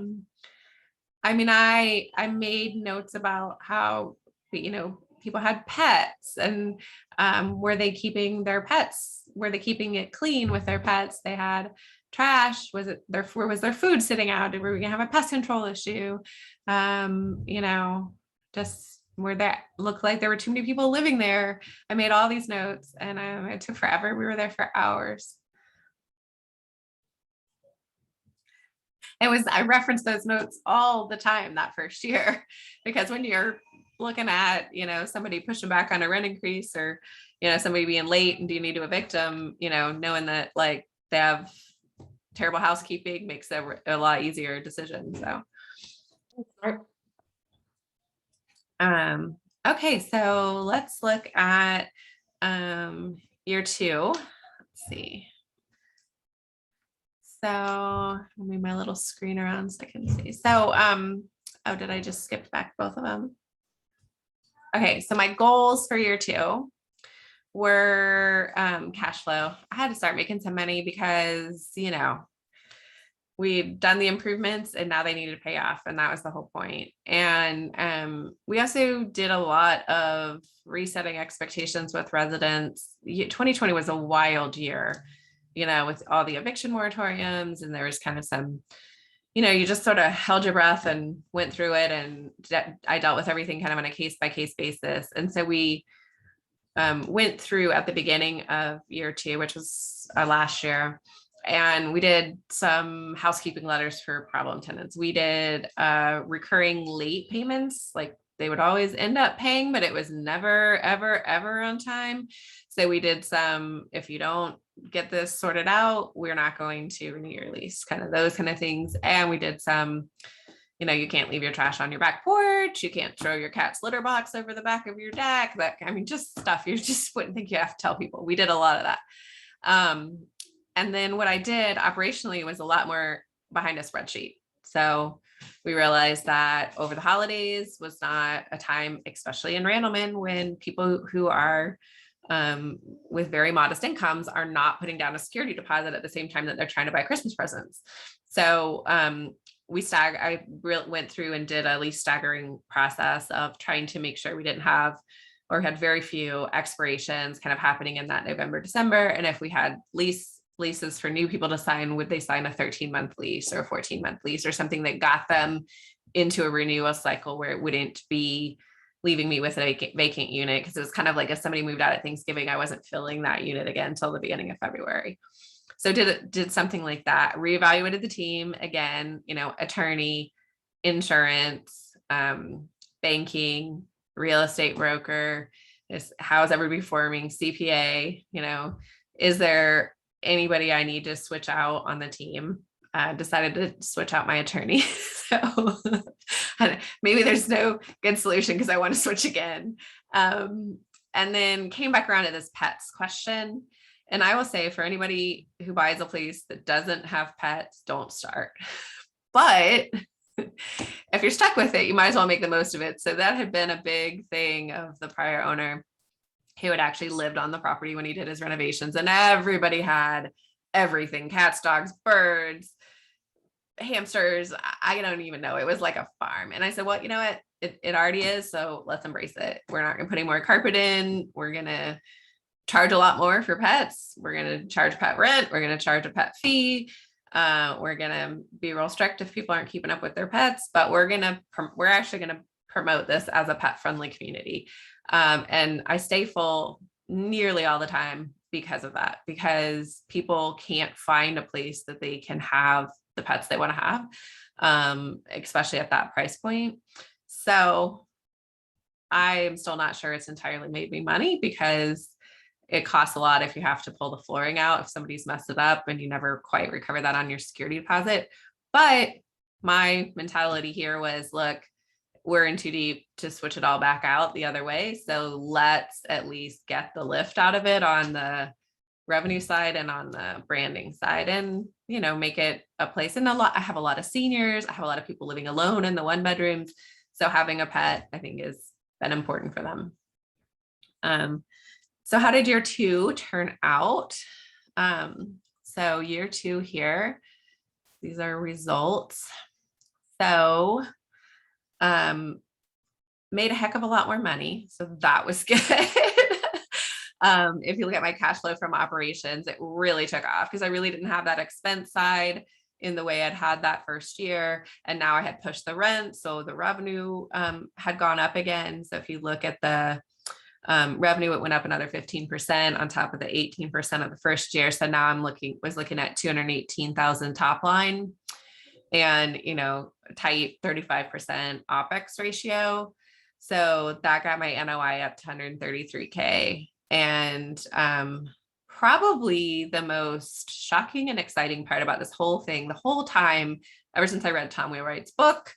made notes about how, people had pets and were they keeping their pets? Were they keeping it clean with their pets? They had trash. Where was their food sitting out? Were we gonna have a pest control issue? Just where that looked like there were too many people living there. I made all these notes and it took forever. We were there for hours. I referenced those notes all the time that first year, because when you're looking at, somebody pushing back on a rent increase or, somebody being late and do you need to evict them, knowing that like they have terrible housekeeping makes a lot easier decision. So. Okay, so let's look at year 2. Let's see. So I'll move my little screen around so I can see. So, oh, did I just skip back both of them? Okay, so my goals for year 2 were cash flow. I had to start making some money because, we'd done the improvements and now they needed to pay off. And that was the whole point. And we also did a lot of resetting expectations with residents. 2020 was a wild year, with all the eviction moratoriums, and there was kind of some, you just sort of held your breath and went through it. And I dealt with everything kind of on a case by case basis. And so we went through at the beginning of year 2, which was last year. And we did some housekeeping letters for problem tenants. We did recurring late payments, like they would always end up paying, but it was never, ever, ever on time. So we did some, if you don't get this sorted out, we're not going to renew your lease, kind of those kind of things. And we did some, you can't leave your trash on your back porch. You can't throw your cat's litter box over the back of your deck. Just stuff you just wouldn't think you have to tell people. We did a lot of that. And then what I did operationally was a lot more behind a spreadsheet. So we realized that over the holidays was not a time, especially in Randleman, when people who are with very modest incomes are not putting down a security deposit at the same time that they're trying to buy Christmas presents. So I went through and did a lease staggering process of trying to make sure we didn't have or had very few expirations kind of happening in that November, December. And if we had leases for new people to sign, would they sign a 13-month lease or a 14-month lease or something that got them into a renewal cycle where it wouldn't be leaving me with a vacant unit? Because it was kind of like if somebody moved out at Thanksgiving, I wasn't filling that unit again until the beginning of February. So did something like that, reevaluated the team again, attorney, insurance, banking, real estate broker, how's everybody performing, CPA, is there anybody I need to switch out on the team? Decided to switch out my attorney. So maybe there's no good solution because I want to switch again. And then came back around to this pets question. And I will say, for anybody who buys a place that doesn't have pets, don't start. But if you're stuck with it, you might as well make the most of it. So that had been a big thing of the prior owner, who had actually lived on the property when he did his renovations, and everybody had everything: cats, dogs, birds, hamsters. I don't even know. It was like a farm. And I said, well, you know what? It already is. So let's embrace it. We're not going to put any more carpet in. We're going to charge a lot more for pets. We're going to charge pet rent. We're going to charge a pet fee. We're going to be real strict if people aren't keeping up with their pets, but we're actually going to promote this as a pet friendly community. And I stay full nearly all the time because of that, because people can't find a place that they can have the pets they want to have, especially at that price point. So I'm still not sure it's entirely made me money, because it costs a lot if you have to pull the flooring out, if somebody's messed it up and you never quite recover that on your security deposit. But my mentality here was, look, we're in too deep to switch it all back out the other way. So let's at least get the lift out of it on the revenue side and on the branding side, and, you know, make it a place. And I have a lot of seniors. I have a lot of people living alone in the 1 bedrooms. So having a pet, I think, is been important for them. So how did year 2 turn out? So year 2 here, these are results. So made a heck of a lot more money. So that was good. If you look at my cash flow from operations, it really took off, because I really didn't have that expense side in the way I'd had that first year. And now I had pushed the rent. So the revenue had gone up again. So if you look at the revenue, it went up another 15% on top of the 18% of the first year. So now was looking at 218,000 top line, and, you know, tight 35% OPEX ratio. So that got my NOI up to 133K. And probably the most shocking and exciting part about this whole thing, the whole time, ever since I read Tom Wheelwright's book,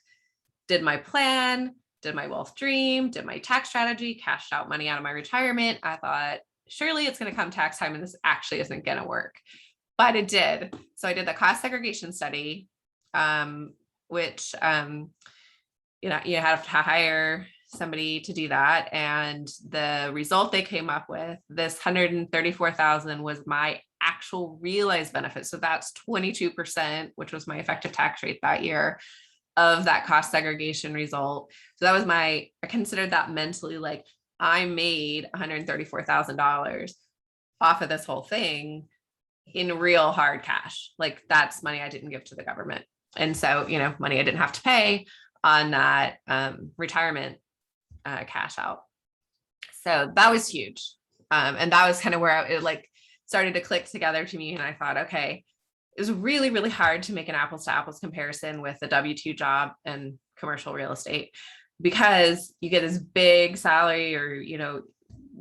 did my plan, did my wealth dream, did my tax strategy, cashed out money out of my retirement, I thought, surely it's going to come tax time and this actually isn't going to work. But it did. So I did the cost segregation study, which, you know, you have to hire somebody to do that. And the result they came up with, this 134,000 was my actual realized benefit. So that's 22%, which was my effective tax rate that year, of that cost segregation result. So that was I considered that mentally, like, I made $134,000 off of this whole thing in real hard cash. Like, that's money I didn't give to the government. And so, you know, money I didn't have to pay on that retirement cash out. So that was huge. And that was kind of where it like started to click together to me. And I thought, okay, it was really, really hard to make an apples to apples comparison with a W-2 job and commercial real estate, because you get this big salary, or, you know,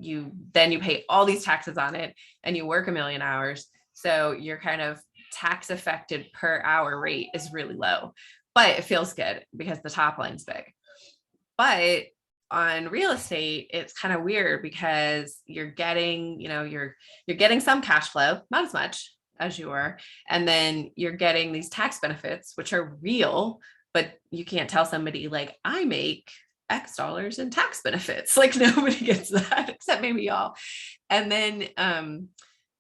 you pay all these taxes on it, and you work 1 million hours. So you're kind of tax affected per hour rate is really low, but it feels good because the top line's big. But on real estate, it's kind of weird, because you're getting, you know, you're getting some cash flow, not as much as you were, and then you're getting these tax benefits, which are real, but you can't tell somebody like, I make X dollars in tax benefits. Like, nobody gets that except maybe y'all. And then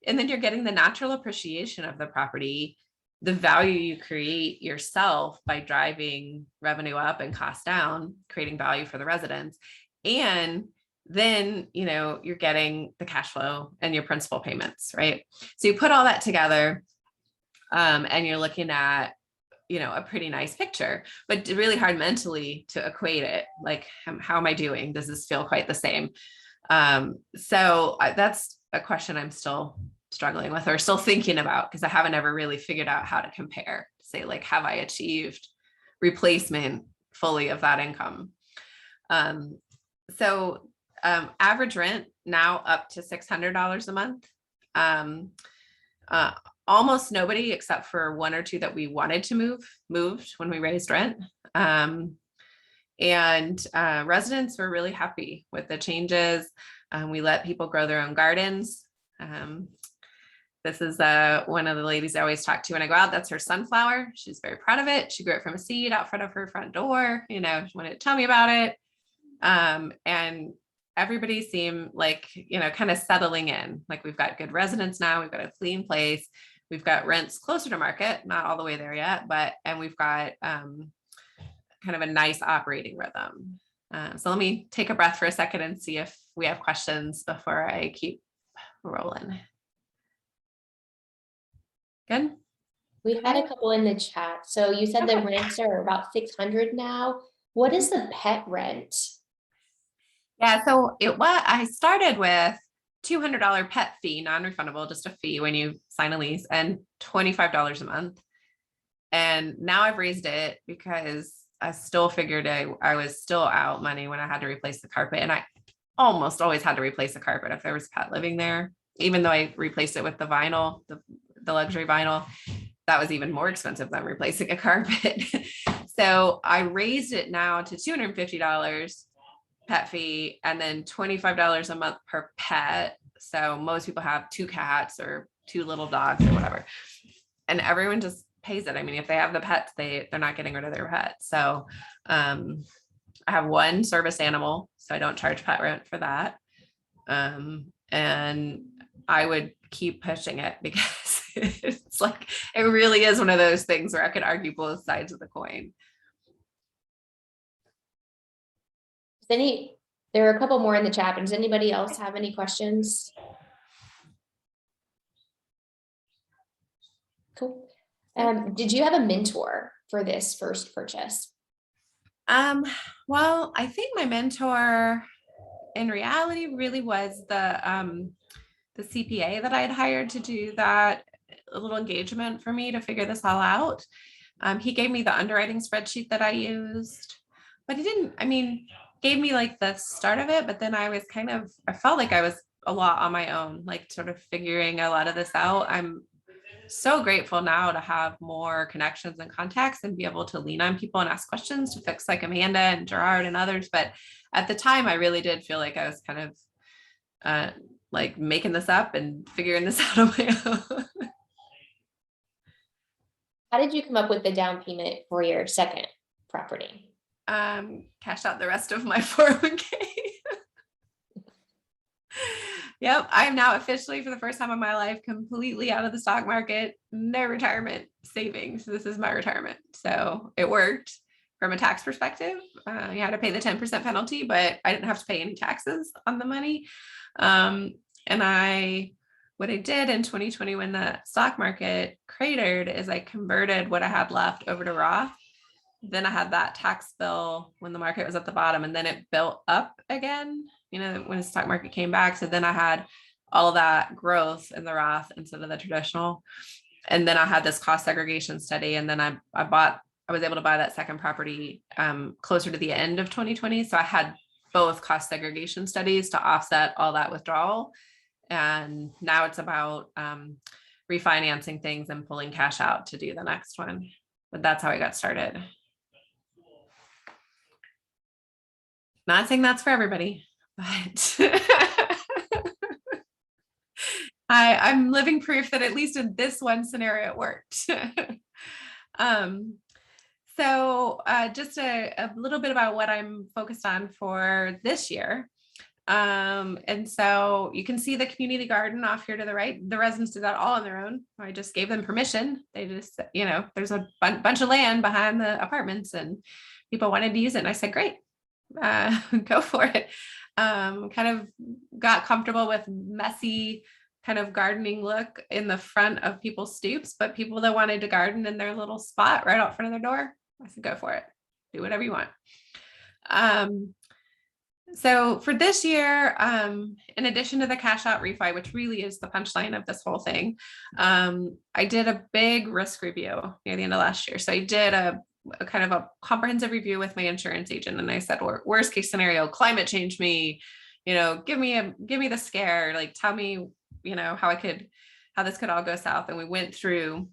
you're getting the natural appreciation of the property, the value you create yourself by driving revenue up and cost down, creating value for the residents. And then, you know, you're getting the cash flow and your principal payments, right? So you put all that together, and you're looking at, you know, a pretty nice picture, but really hard mentally to equate it. Like, how am I doing? Does this feel quite the same? So that's a question I'm still struggling with, or still thinking about, because I haven't ever really figured out how to compare, say, like, have I achieved replacement fully of that income? So average rent now up to $600 a month. Almost nobody, except for 1 or 2 that we wanted to moved when we raised rent. And residents were really happy with the changes. We let people grow their own gardens. This is one of the ladies I always talk to when I go out. That's her sunflower. She's very proud of it. She grew it from a seed out front of her front door. You know, she wanted to tell me about it. And everybody seemed like, you know, kind of settling in. Like, we've got good residents now. We've got a clean place. We've got rents closer to market, not all the way there yet, and we've got kind of a nice operating rhythm. So let me take a breath for a second and see if we have questions before I keep rolling. Good. We had a couple in the chat. So you said the rents are about 600 now. What is the pet rent? Yeah, so I started with $200 pet fee, non-refundable, just a fee when you sign a lease, and $25 a month. And now I've raised it because I still figured I was still out money when I had to replace the carpet. And I almost always had to replace the carpet if there was a pet living there, even though I replaced it with the vinyl, the luxury vinyl. That was even more expensive than replacing a carpet. So I raised it now to $250 pet fee, and then $25 a month per pet. So most people have 2 cats or 2 little dogs or whatever. And everyone just pays it. I mean, if they have the pets, they're not getting rid of their pets. So I have 1 service animal, so I don't charge pet rent for that. And I would keep pushing it because it's like, it really is one of those things where I could argue both sides of the coin. There are a couple more in the chat, but does anybody else have any questions? Cool. Did you have a mentor for this first purchase? Well, I think my mentor in reality really was the CPA that I had hired to do that little engagement for me to figure this all out. He gave me the underwriting spreadsheet that I used, but he didn't, gave me like the start of it, but then I felt like I was a lot on my own, like sort of figuring a lot of this out. I'm so grateful now to have more connections and contacts and be able to lean on people and ask questions to fix, like Amanda and Gerard and others. But at the time, I really did feel like I was kind of like making this up and figuring this out on my own. How did you come up with the down payment for your second property? Cashed out the rest of my 401k. Yep, I'm now officially, for the first time in my life, completely out of the stock market, no retirement savings. This is my retirement. So it worked from a tax perspective. You had to pay the 10% penalty, but I didn't have to pay any taxes on the money. What I did in 2020 when the stock market cratered is I converted what I had left over to Roth. Then I had that tax bill when the market was at the bottom, and then it built up again, when the stock market came back. So then I had all of that growth in the Roth instead of the traditional. And then I had this cost segregation study. And then I was able to buy that second property closer to the end of 2020. So I had both cost segregation studies to offset all that withdrawal. And now it's about refinancing things and pulling cash out to do the next one. But that's how I got started. Not saying that's for everybody, but I'm living proof that at least in this one scenario it worked. So just a little bit about what I'm focused on for this year. And so you can see the community garden off here to the right. The residents did that all on their own. I just gave them permission. They just, there's a bunch of land behind the apartments and people wanted to use it. And I said, great, go for it. Kind of got comfortable with messy kind of gardening look in the front of people's stoops, but people that wanted to garden in their little spot right out front of their door, I said, go for it. Do whatever you want. So for this year, in addition to the cash out refi, which really is the punchline of this whole thing, I did a big risk review near the end of last year. So I did a kind of a comprehensive review with my insurance agent. And I said, worst case scenario, climate change me, give me the scare, like tell me, how this could all go south. And we went through,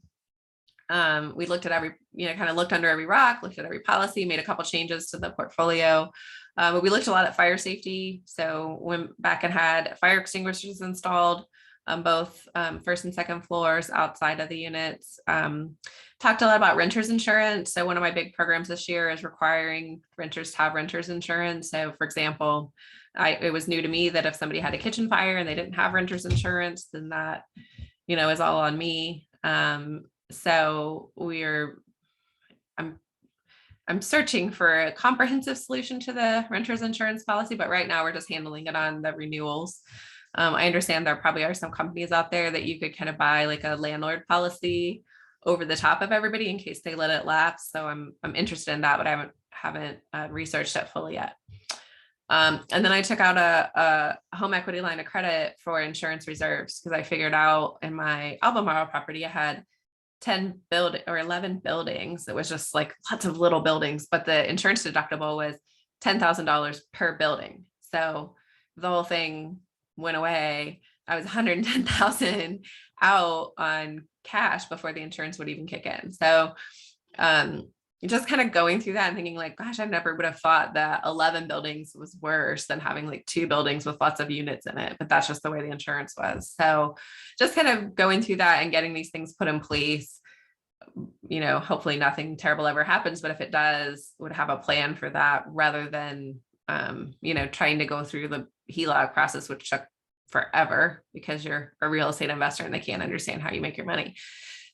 we looked at every, kind of looked under every rock, looked at every policy, made a couple changes to the portfolio. But we looked a lot at fire safety. So went back and had fire extinguishers installed on both first and second floors outside of the units. Talked a lot about renters insurance. So one of my big programs this year is requiring renters to have renters insurance. So for example, it was new to me that if somebody had a kitchen fire and they didn't have renters insurance, then that, is all on me. So I'm searching for a comprehensive solution to the renter's insurance policy, but right now we're just handling it on the renewals. I understand there probably are some companies out there that you could kind of buy like a landlord policy over the top of everybody in case they let it lapse. So I'm interested in that, but I haven't researched it fully yet. And then I took out a home equity line of credit for insurance reserves because I figured out in my Albemarle property, I had 11 buildings. It was just like lots of little buildings, but the insurance deductible was $10,000 per building. So the whole thing went away. I was 110,000 out on cash before the insurance would even kick in. So just kind of going through that and thinking like, gosh, I never would have thought that 11 buildings was worse than having like 2 buildings with lots of units in it, but that's just the way the insurance was. So just kind of going through that and getting these things put in place, hopefully nothing terrible ever happens, but if it does, would have a plan for that rather than, trying to go through the HELOC process, which took forever because you're a real estate investor and they can't understand how you make your money.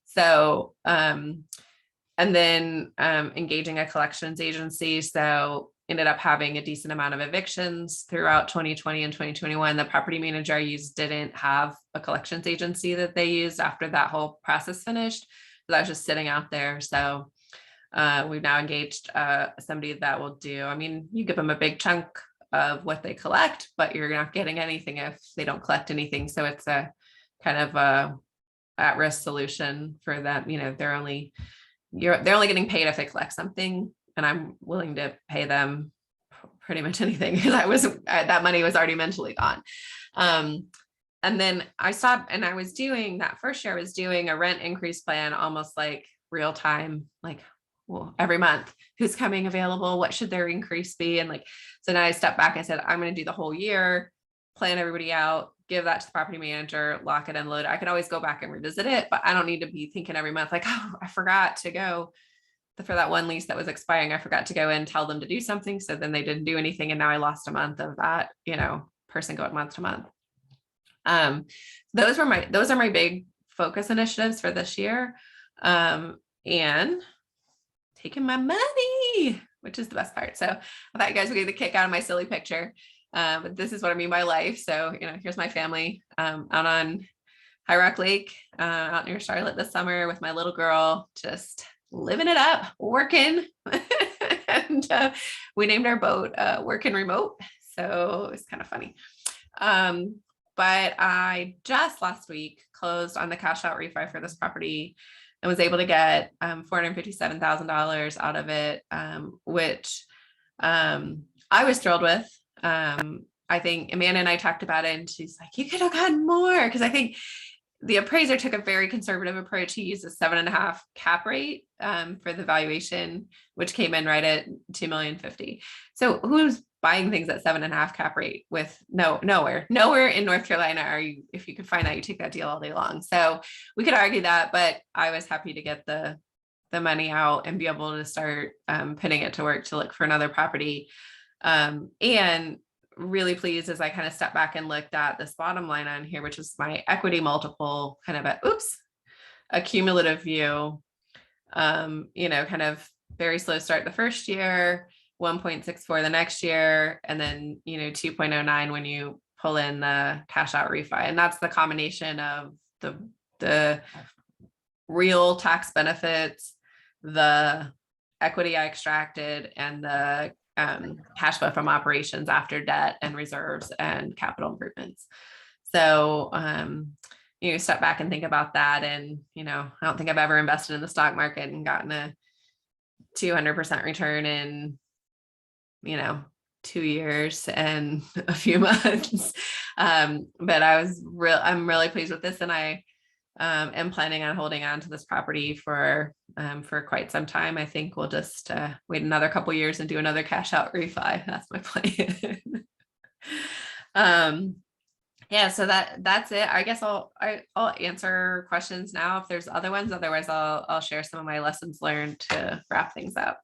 So, and then engaging a collections agency. So ended up having a decent amount of evictions throughout 2020 and 2021. The property manager I used didn't have a collections agency that they used after that whole process finished. So that was just sitting out there. So we've now engaged somebody that will do, you give them a big chunk of what they collect, but you're not getting anything if they don't collect anything. So it's a kind of a at-risk solution for them. They're only getting paid if they collect something, and I'm willing to pay them pretty much anything because that money was already mentally gone. And then I stopped, and I was doing that first year. I was doing a rent increase plan, almost like real time, like, well, every month, who's coming available, what should their increase be, and like, so now I stepped back. I said, I'm going to do the whole year, plan everybody out, give that to the property manager, lock it and load it. I can always go back and revisit it, but I don't need to be thinking every month like, oh, I forgot to go for that one lease that was expiring. I forgot to go and tell them to do something. So then they didn't do anything. And now I lost a month of that, person going month to month. Those are my big focus initiatives for this year. And taking my money, which is the best part. So I thought you guys would get the kick out of my silly picture. But this is what I mean by life. So, here's my family out on High Rock Lake, out near Charlotte this summer with my little girl, just living it up, working. And we named our boat Working Remote. So it's kind of funny. But I just last week closed on the cash out refi for this property and was able to get $457,000 out of it, which I was thrilled with. I think Amanda and I talked about it and she's like, you could have gotten more. Because I think the appraiser took a very conservative approach. He used a 7.5 cap rate for the valuation, which came in right at $2,050,000. So who's buying things at 7.5 cap rate with nowhere in North Carolina are you? If you could find that, you take that deal all day long. So we could argue that, but I was happy to get the money out and be able to start putting it to work to look for another property. And really pleased as I kind of stepped back and looked at this bottom line on here, which is my equity multiple, kind of a cumulative view, kind of very slow start the first year, 1.64 the next year, and then, 2.09 when you pull in the cash out refi. And that's the combination of the real tax benefits, the equity I extracted, and the cash flow from operations after debt and reserves and capital improvements. So, step back and think about that. And, I don't think I've ever invested in the stock market and gotten a 200% return in, 2 years and a few months. But I'm really pleased with this. And I am planning on holding on to this property for quite some time. I think we'll just wait another couple years and do another cash out refi. That's my plan. So that's it. I guess I'll answer questions now if there's other ones. Otherwise, I'll share some of my lessons learned to wrap things up.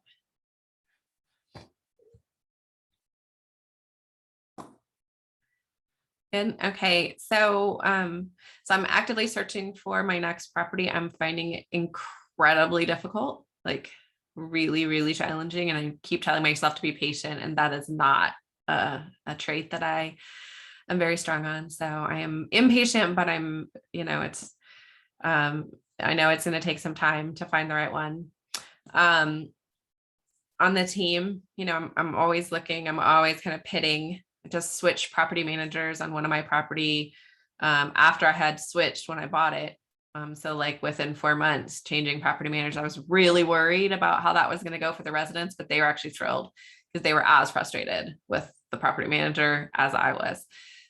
Okay, so I'm actively searching for my next property. I'm finding it incredibly difficult, like really, really challenging. And I keep telling myself to be patient, and that is not a trait that I am very strong on. So I am impatient, but I'm, I know it's going to take some time to find the right one. on the team, I'm always looking, I'm always kind of pitting. I just switched property managers on one of my property after I had switched when I bought it. So like within 4 months, changing property managers, I was really worried about how that was going to go for the residents, but they were actually thrilled because they were as frustrated with the property manager as I was.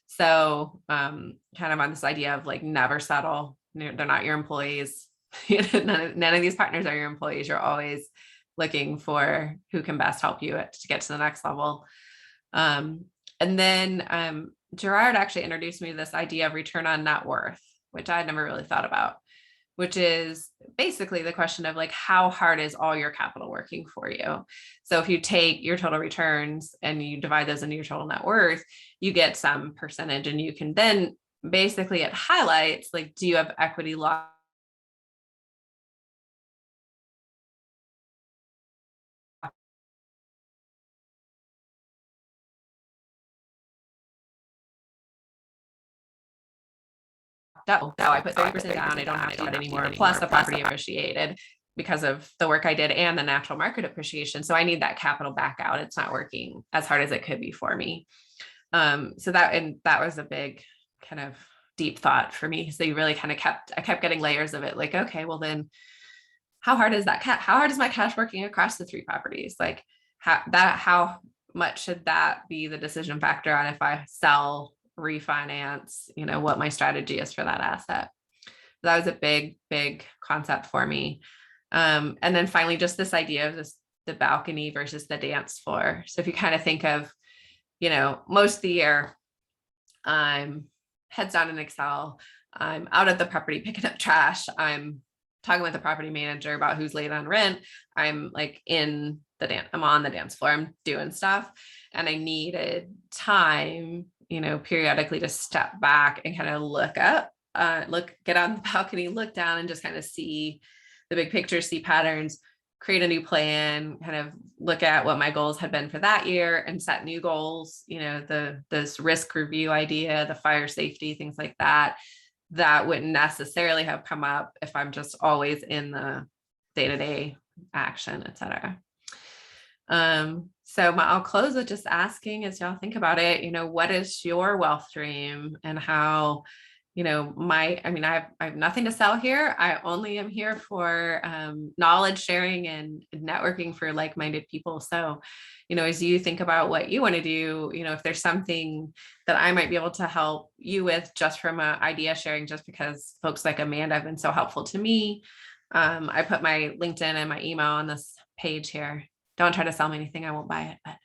So kind of on this idea of like never settle. They're not your employees. None of these partners are your employees. You're always looking for who can best help you to get to the next level. And then Gerard actually introduced me to this idea of return on net worth, which I had never really thought about, which is basically the question of like, how hard is all your capital working for you? So if you take your total returns and you divide those into your total net worth, you get some percentage, and you can then basically, it highlights like, do you have equity loss? No, I put 30% down. I don't have to do it anymore. Plus the property appreciated because of the work I did and the natural market appreciation. So I need that capital back out. It's not working as hard as it could be for me. So that was a big kind of deep thought for me. So you really kind of I kept getting layers of it. Like, okay, well then how hard is that how hard is my cash working across the 3 properties? Like how much should that be the decision factor on if I sell, refinance, what my strategy is for that asset? That was a big concept for me. And then finally, just this idea of the balcony versus the dance floor. So if you kind of think of, most of the year, I'm heads down in Excel, I'm out at the property picking up trash, I'm talking with the property manager about who's late on rent, I'm like I'm on the dance floor, I'm doing stuff, and I needed time, periodically to step back and kind of look up, get on the balcony, look down, and just kind of see the big picture, see patterns, create a new plan, kind of look at what my goals had been for that year and set new goals, this risk review idea, the fire safety, things like that wouldn't necessarily have come up if I'm just always in the day-to-day action, et cetera. So I'll close with just asking, as y'all think about it, what is your wealth dream, and how, I have nothing to sell here. I only am here for knowledge sharing and networking for like-minded people. So, as you think about what you want to do, if there's something that I might be able to help you with just from an idea sharing, just because folks like Amanda have been so helpful to me. I put my LinkedIn and my email on this page here. Don't try to sell me anything. I won't buy it, but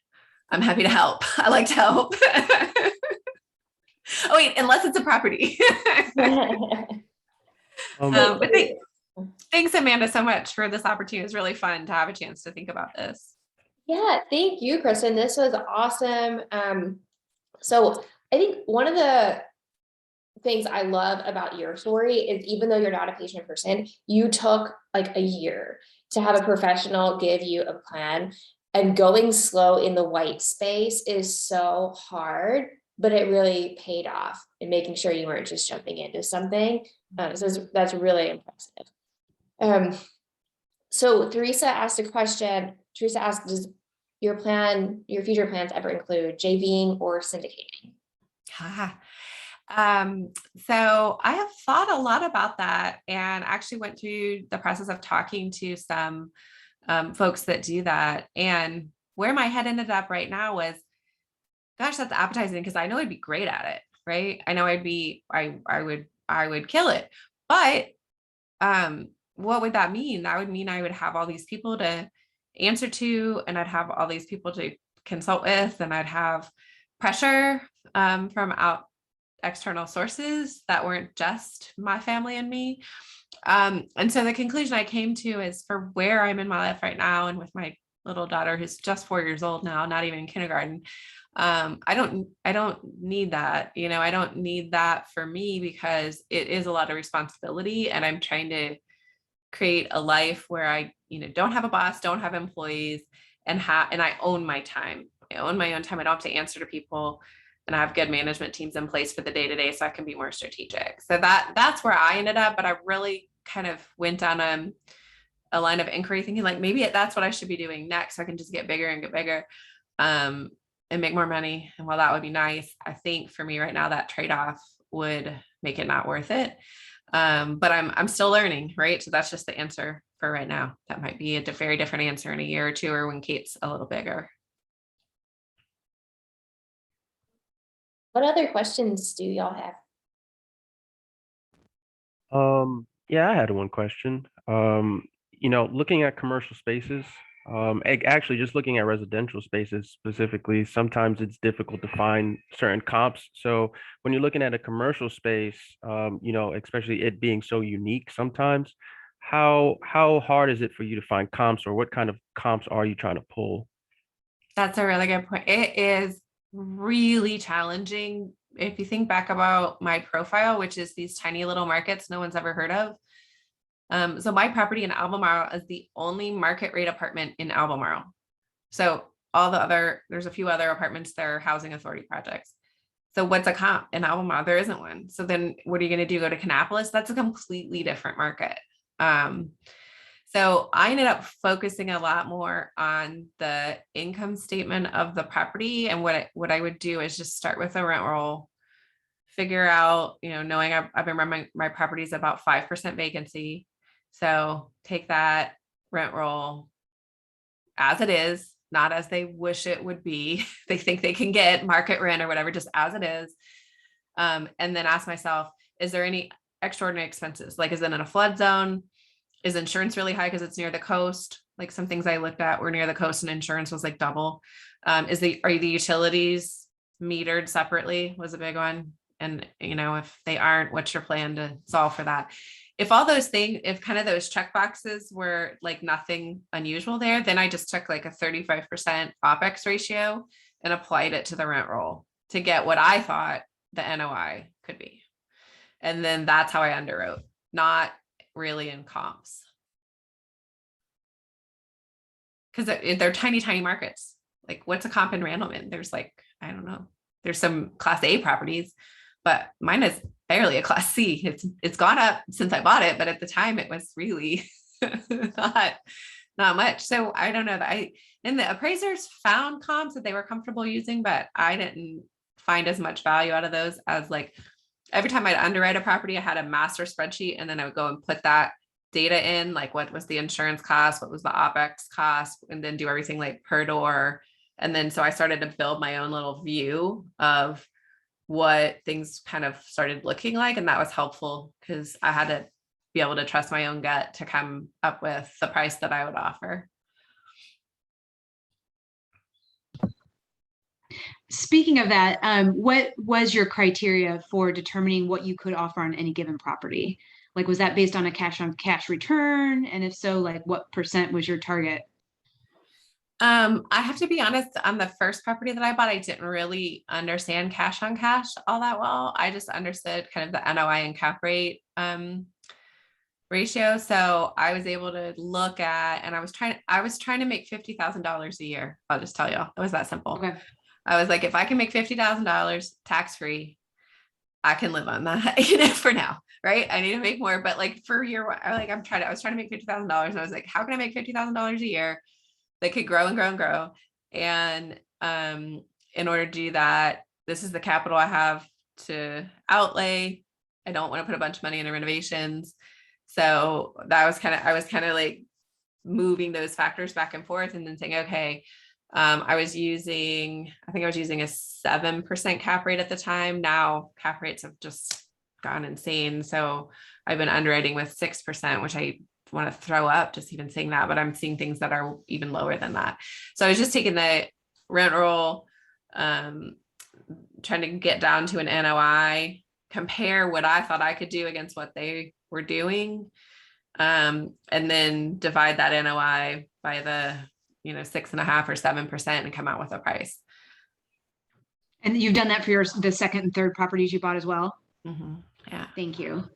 I'm happy to help. I like to help. Oh, wait, unless it's a property. But thanks, Amanda, so much for this opportunity. It was really fun to have a chance to think about this. Yeah, thank you, Kristin. This was awesome. So I think one of the things I love about your story is, even though you're not a patient person, you took like a year to have a professional give you a plan, and going slow in the white space is so hard, but it really paid off in making sure you weren't just jumping into something. So that's really impressive. So Teresa asked a question. Teresa asked, does your future plans ever include JVing or syndicating? So I have thought a lot about that, and actually went through the process of talking to some folks that do that. And where my head ended up right now was, gosh, that's appetizing, because I know I'd be great at it, right? I know I would kill it. But what would that mean? That would mean I would have all these people to answer to, and I'd have all these people to consult with, and I'd have pressure from external sources that weren't just my family and me. And so the conclusion I came to is, for where I'm in my life right now, and with my little daughter who's just 4 years old now, not even in kindergarten, I don't need that. I don't need that for me, because it is a lot of responsibility, and I'm trying to create a life where I, don't have a boss, don't have employees, and I own my time. I own my own time. I don't have to answer to people, and I have good management teams in place for the day-to-day, so I can be more strategic. So that's where I ended up, but I really kind of went on a line of inquiry thinking like, maybe that's what I should be doing next. So I can just get bigger and get bigger, and make more money. And while that would be nice, I think for me right now, that trade-off would make it not worth it. But I'm still learning, right? So that's just the answer for right now. That might be a very different answer in a year or two, or when Kate's a little bigger. What other questions do y'all have? Yeah, I had one question. Looking at commercial spaces, actually just looking at residential spaces specifically, sometimes it's difficult to find certain comps. So when you're looking at a commercial space, especially it being so unique sometimes, how hard is it for you to find comps, or what kind of comps are you trying to pull? That's a really good point. It is really challenging. If you think back about my profile, which is these tiny little markets no one's ever heard of. So my property in Albemarle is the only market rate apartment in Albemarle. So there's a few other apartments that are housing authority projects. So what's a comp in Albemarle? There isn't one. So then what are you going to do? Go to Kannapolis? That's a completely different market. So I ended up focusing a lot more on the income statement of the property. And what I would do is just start with a rent roll, figure out, knowing I've been running my properties about 5% vacancy. So take that rent roll as it is, not as they wish it would be. They think they can get market rent or whatever, just as it is. And then ask myself, is there any extraordinary expenses? Like, is it in a flood zone? Is insurance really high because it's near the coast? Like some things I looked at were near the coast and insurance was like double. Are the utilities metered separately was a big one. And, if they aren't, what's your plan to solve for that? If all those things, if kind of those check boxes were like nothing unusual there, then I just took like a 35% OPEX ratio and applied it to the rent roll to get what I thought the NOI could be. And then that's how I underwrote, not really in comps. Because they're tiny, tiny markets. Like what's a comp in Randleman? There's like, I don't know. There's some class A properties, but mine is barely a class C. It's gone up since I bought it, but at the time it was really not much. So I don't know that and the appraisers found comps that they were comfortable using, but I didn't find as much value out of those as like every time I'd underwrite a property, I had a master spreadsheet and then I would go and put that data in, like what was the insurance cost, what was the OPEX cost, and then do everything like per door. And then so I started to build my own little view of what things kind of started looking like. And that was helpful because I had to be able to trust my own gut to come up with the price that I would offer. Speaking of that, what was your criteria for determining what you could offer on any given property? Like, was that based on a cash on cash return? And if so, like what percent was your target? I have to be honest, on the first property that I bought, I didn't really understand cash on cash all that well. I just understood kind of the NOI and cap rate ratio. So I was able to look at, and I was trying to make $50,000 a year. I'll just tell you, it was that simple. Okay. I was like, if I can make $50,000 tax-free, I can live on that, for now, right? I need to make more, but like for a year, like I was trying to make $50,000 and I was like, how can I make $50,000 a year that could grow and grow and grow? And in order to do that, this is the capital I have to outlay. I don't want to put a bunch of money into renovations. So I was kind of like moving those factors back and forth and then saying, okay, I think I was using a 7% cap rate at the time. Now cap rates have just gone insane. So I've been underwriting with 6%, which I want to throw up just even saying that, but I'm seeing things that are even lower than that. So I was just taking the rent roll, trying to get down to an NOI, compare what I thought I could do against what they were doing, and then divide that NOI by the 6.5 or 7% and come out with a price. And you've done that for the second and third properties you bought as well? Mm-hmm. Yeah. Thank you.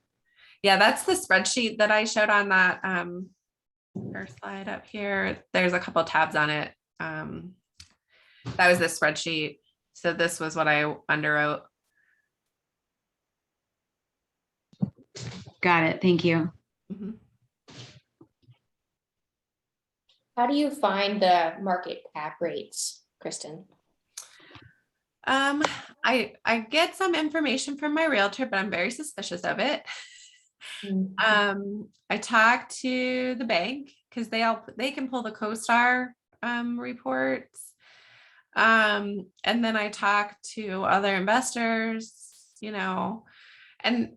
Yeah, that's the spreadsheet that I showed on that first slide up here. There's a couple tabs on it. That was the spreadsheet. So this was what I underwrote. Got it. Thank you. Mm-hmm. How do you find the market cap rates, Kristen? I get some information from my realtor, but I'm very suspicious of it. I talk to the bank because they can pull the CoStar reports. And then I talk to other investors, and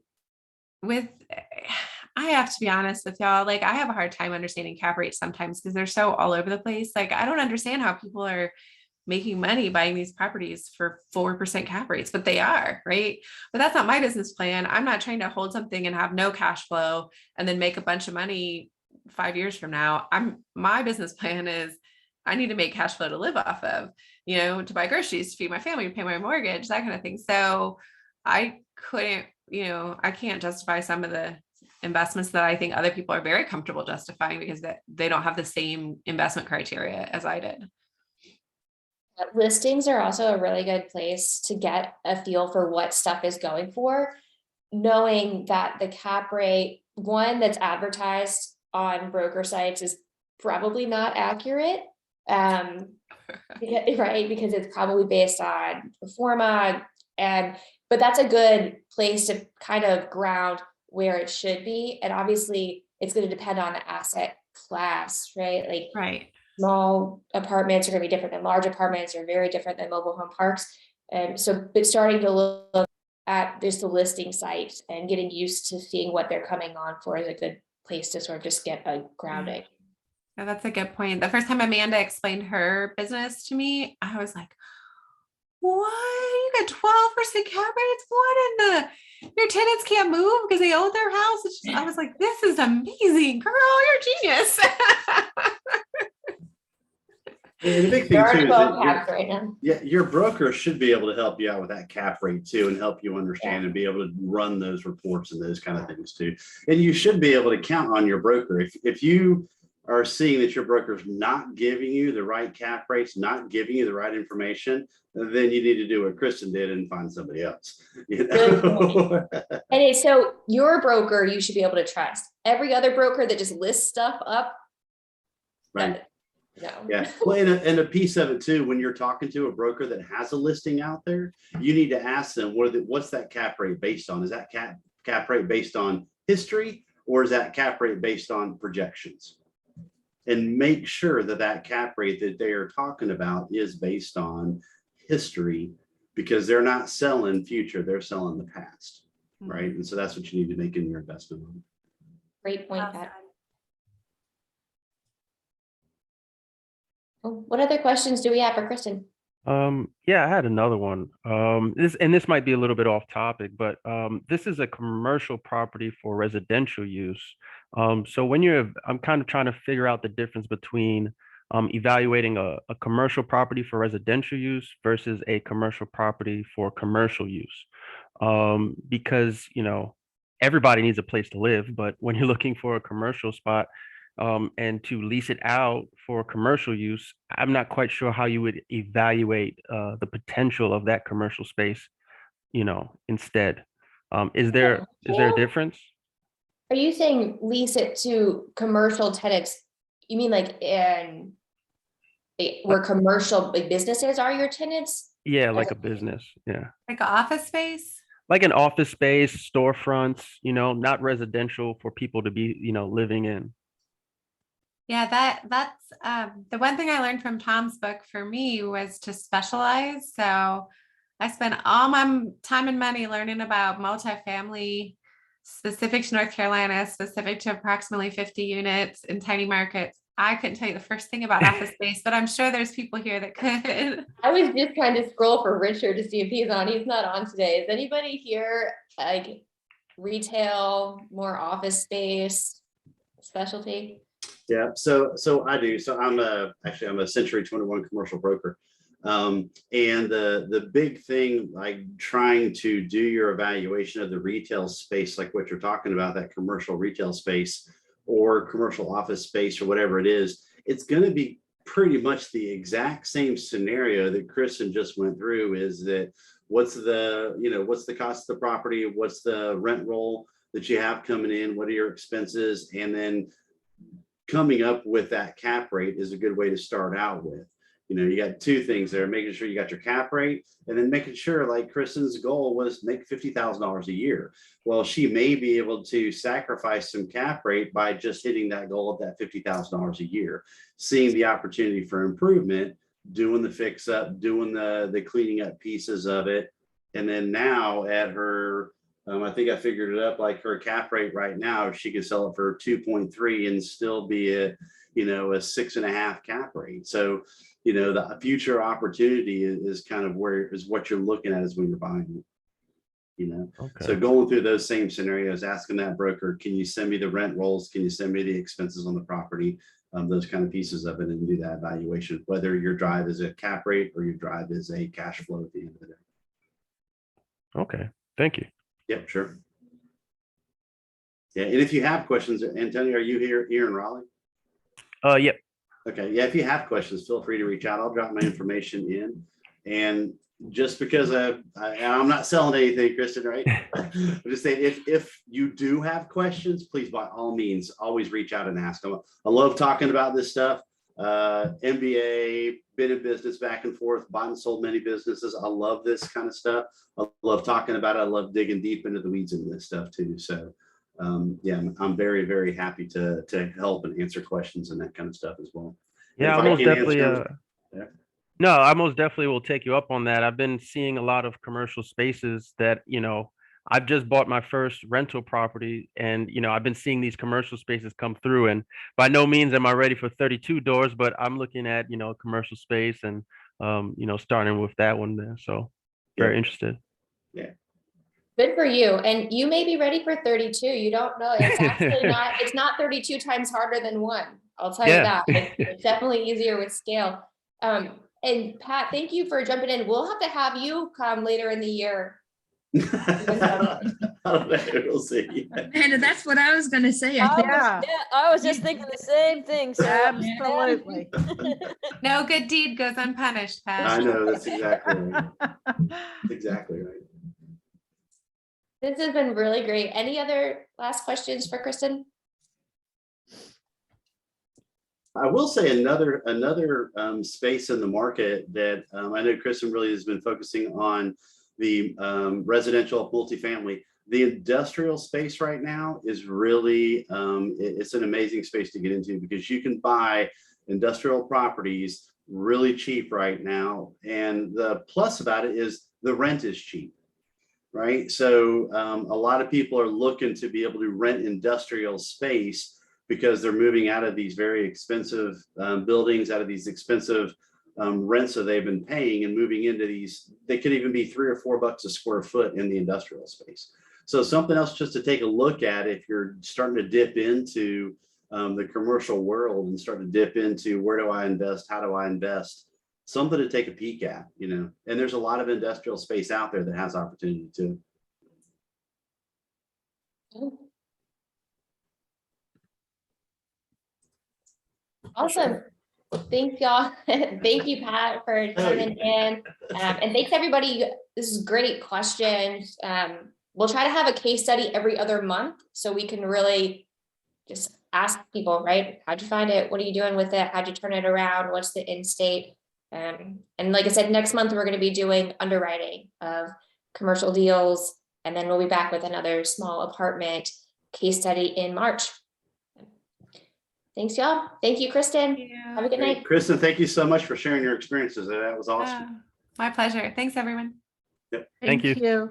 I have to be honest with y'all, like I have a hard time understanding cap rates sometimes because they're so all over the place. Like I don't understand how people are making money buying these properties for 4% cap rates, but they are, right? But that's not my business plan. I'm not trying to hold something and have no cash flow and then make a bunch of money 5 years from now. My business plan is I need to make cash flow to live off of, to buy groceries, to feed my family, to pay my mortgage, that kind of thing. So I couldn't, I can't justify some of the investments that I think other people are very comfortable justifying because they don't have the same investment criteria as I did. Listings are also a really good place to get a feel for what stuff is going for, knowing that the cap rate, one that's advertised on broker sites, is probably not accurate. Right, because it's probably based on pro forma, but that's a good place to kind of ground where it should be. And obviously it's going to depend on the asset class, right? Like right. Small apartments are going to be different than large apartments, or very different than mobile home parks. But starting to look at just the listing sites and getting used to seeing what they're coming on for is a good place to sort of just get a grounding. Yeah, that's a good point. The first time Amanda explained her business to me, I was like, what? You got 12% cap rates? Your tenants can't move because they own their house? I was like, this is amazing, girl, you're a genius. And the big thing There are too is 12 that caps right now. your broker should be able to help you out with that cap rate too, and help you understand and be able to run those reports and those kind of things too. And you should be able to count on your broker. If you are seeing that your broker's not giving you the right cap rates, not giving you the right information, then you need to do what Kristin did and find somebody else. And so your broker, you should be able to trust. Every other broker that just lists stuff up, right? No. Yeah. Well, and a piece of it too, when you're talking to a broker that has a listing out there, you need to ask them what's that cap rate based on? Is that cap rate based on history, or is that cap rate based on projections? And make sure that cap rate that they are talking about is based on history, because they're not selling future, they're selling the past, right? And so that's what you need to make in your investment. Great point, Pat. What other questions do we have for Kristin? Yeah, I had another one. This might be a little bit off topic, but this is a commercial property for residential use. So I'm kind of trying to figure out the difference between evaluating a commercial property for residential use versus a commercial property for commercial use. Because, everybody needs a place to live, but when you're looking for a commercial spot, and to lease it out for commercial use, I'm not quite sure how you would evaluate the potential of that commercial space, instead. Is there a difference? Are you saying lease it to commercial tenants? You mean like where commercial businesses are your tenants? Yeah, like a business. Yeah. Like an office space? Like an office space, storefronts, not residential for people to be, living in. Yeah, that's the one thing I learned from Tom's book for me was to specialize. So I spent all my time and money learning about multifamily specific to North Carolina, specific to approximately 50 units in tiny markets. I couldn't tell you the first thing about office space, but I'm sure there's people here that could. I was just trying to scroll for Richard to see if he's on. He's not on today. Is anybody here like retail, more office space, specialty? Yeah, so I do. So I'm a Century 21 commercial broker. And the big thing, like trying to do your evaluation of the retail space, like what you're talking about, that commercial retail space or commercial office space or whatever it is, it's going to be pretty much the exact same scenario that Kristin just went through. Is that what's the cost of the property? What's the rent roll that you have coming in? What are your expenses? And then coming up with that cap rate is a good way to start out with. You know, you got two things there, making sure you got your cap rate, and then making sure, like Kristen's goal was make $50,000 a year. Well, she may be able to sacrifice some cap rate by just hitting that goal of that $50,000 a year, seeing the opportunity for improvement, doing the fix up, doing the cleaning up pieces of it. And then now at her, I think I figured it up, like her cap rate right now, she could sell it for 2.3 and still be at, you know, a 6.5 cap rate. So, you know, the future opportunity is kind of where is what you're looking at is when you're buying it, you know. Okay. So going through those same scenarios, asking that broker, can you send me the rent rolls? Can you send me the expenses on the property? Those kind of pieces of it, and do that evaluation, whether your drive is a cap rate or your drive is a cash flow at the end of the day. Okay, thank you. Yep, sure. Yeah, and if you have questions, Antonio, are you here in Raleigh? Yep. Okay, yeah, if you have questions, feel free to reach out. I'll drop my information in. And just because I'm not selling anything, Kristin, right? I'm just saying, if you do have questions, please, by all means, always reach out and ask them. I love talking about this stuff. MBA, been in business back and forth, bought and sold many businesses. I love this kind of stuff. I love talking about it. I love digging deep into the weeds in this stuff too. So yeah, I'm very, very happy to help and answer questions and that kind of stuff as well. Yeah, I most definitely. No, I most definitely will take you up on that. I've been seeing a lot of commercial spaces that, you know, I've just bought my first rental property, and, you know, I've been seeing these commercial spaces come through, and by no means am I ready for 32 doors, but I'm looking at, you know, commercial space and, you know, starting with that one there. So very interested. Yeah. Good for you. And you may be ready for 32. You don't know. It's actually not, it's not 32 times harder than one. I'll tell you that. It's definitely easier with scale. And Pat, thank you for jumping in. We'll have to have you come later in the year. I don't know, we'll see. And that's what I was going to say. I was just thinking the same thing. So Absolutely. No good deed goes unpunished, Pat. I know, that's exactly right. Exactly right. This has been really great. Any other last questions for Kristin? I will say another space in the market that I know Kristin really has been focusing on, the residential multifamily. The industrial space right now is really, it's an amazing space to get into, because you can buy industrial properties really cheap right now. And the plus about it is the rent is cheap, right? So a lot of people are looking to be able to rent industrial space, because they're moving out of these very expensive buildings, out of these expensive rents that they've been paying, and moving into these, they could even be $3 or $4 a square foot in the industrial space. So something else just to take a look at if you're starting to dip into the commercial world and start to dip into, where do I invest? How do I invest? Something to take a peek at, you know, and there's a lot of industrial space out there that has opportunity too. Awesome. Thanks, y'all. Thank you, Pat, for tuning in. And thanks, everybody. This is great questions. We'll try to have a case study every other month, so we can really just ask people, right? How'd you find it? What are you doing with it? How'd you turn it around? What's the end state? And like I said, next month, we're going to be doing underwriting of commercial deals. And then we'll be back with another small apartment case study in March. Thanks, y'all. Thank you, Kristin. Have a good night. Kristin, thank you so much for sharing your experiences. That was awesome. My pleasure. Thanks, everyone. Yep. Thank you.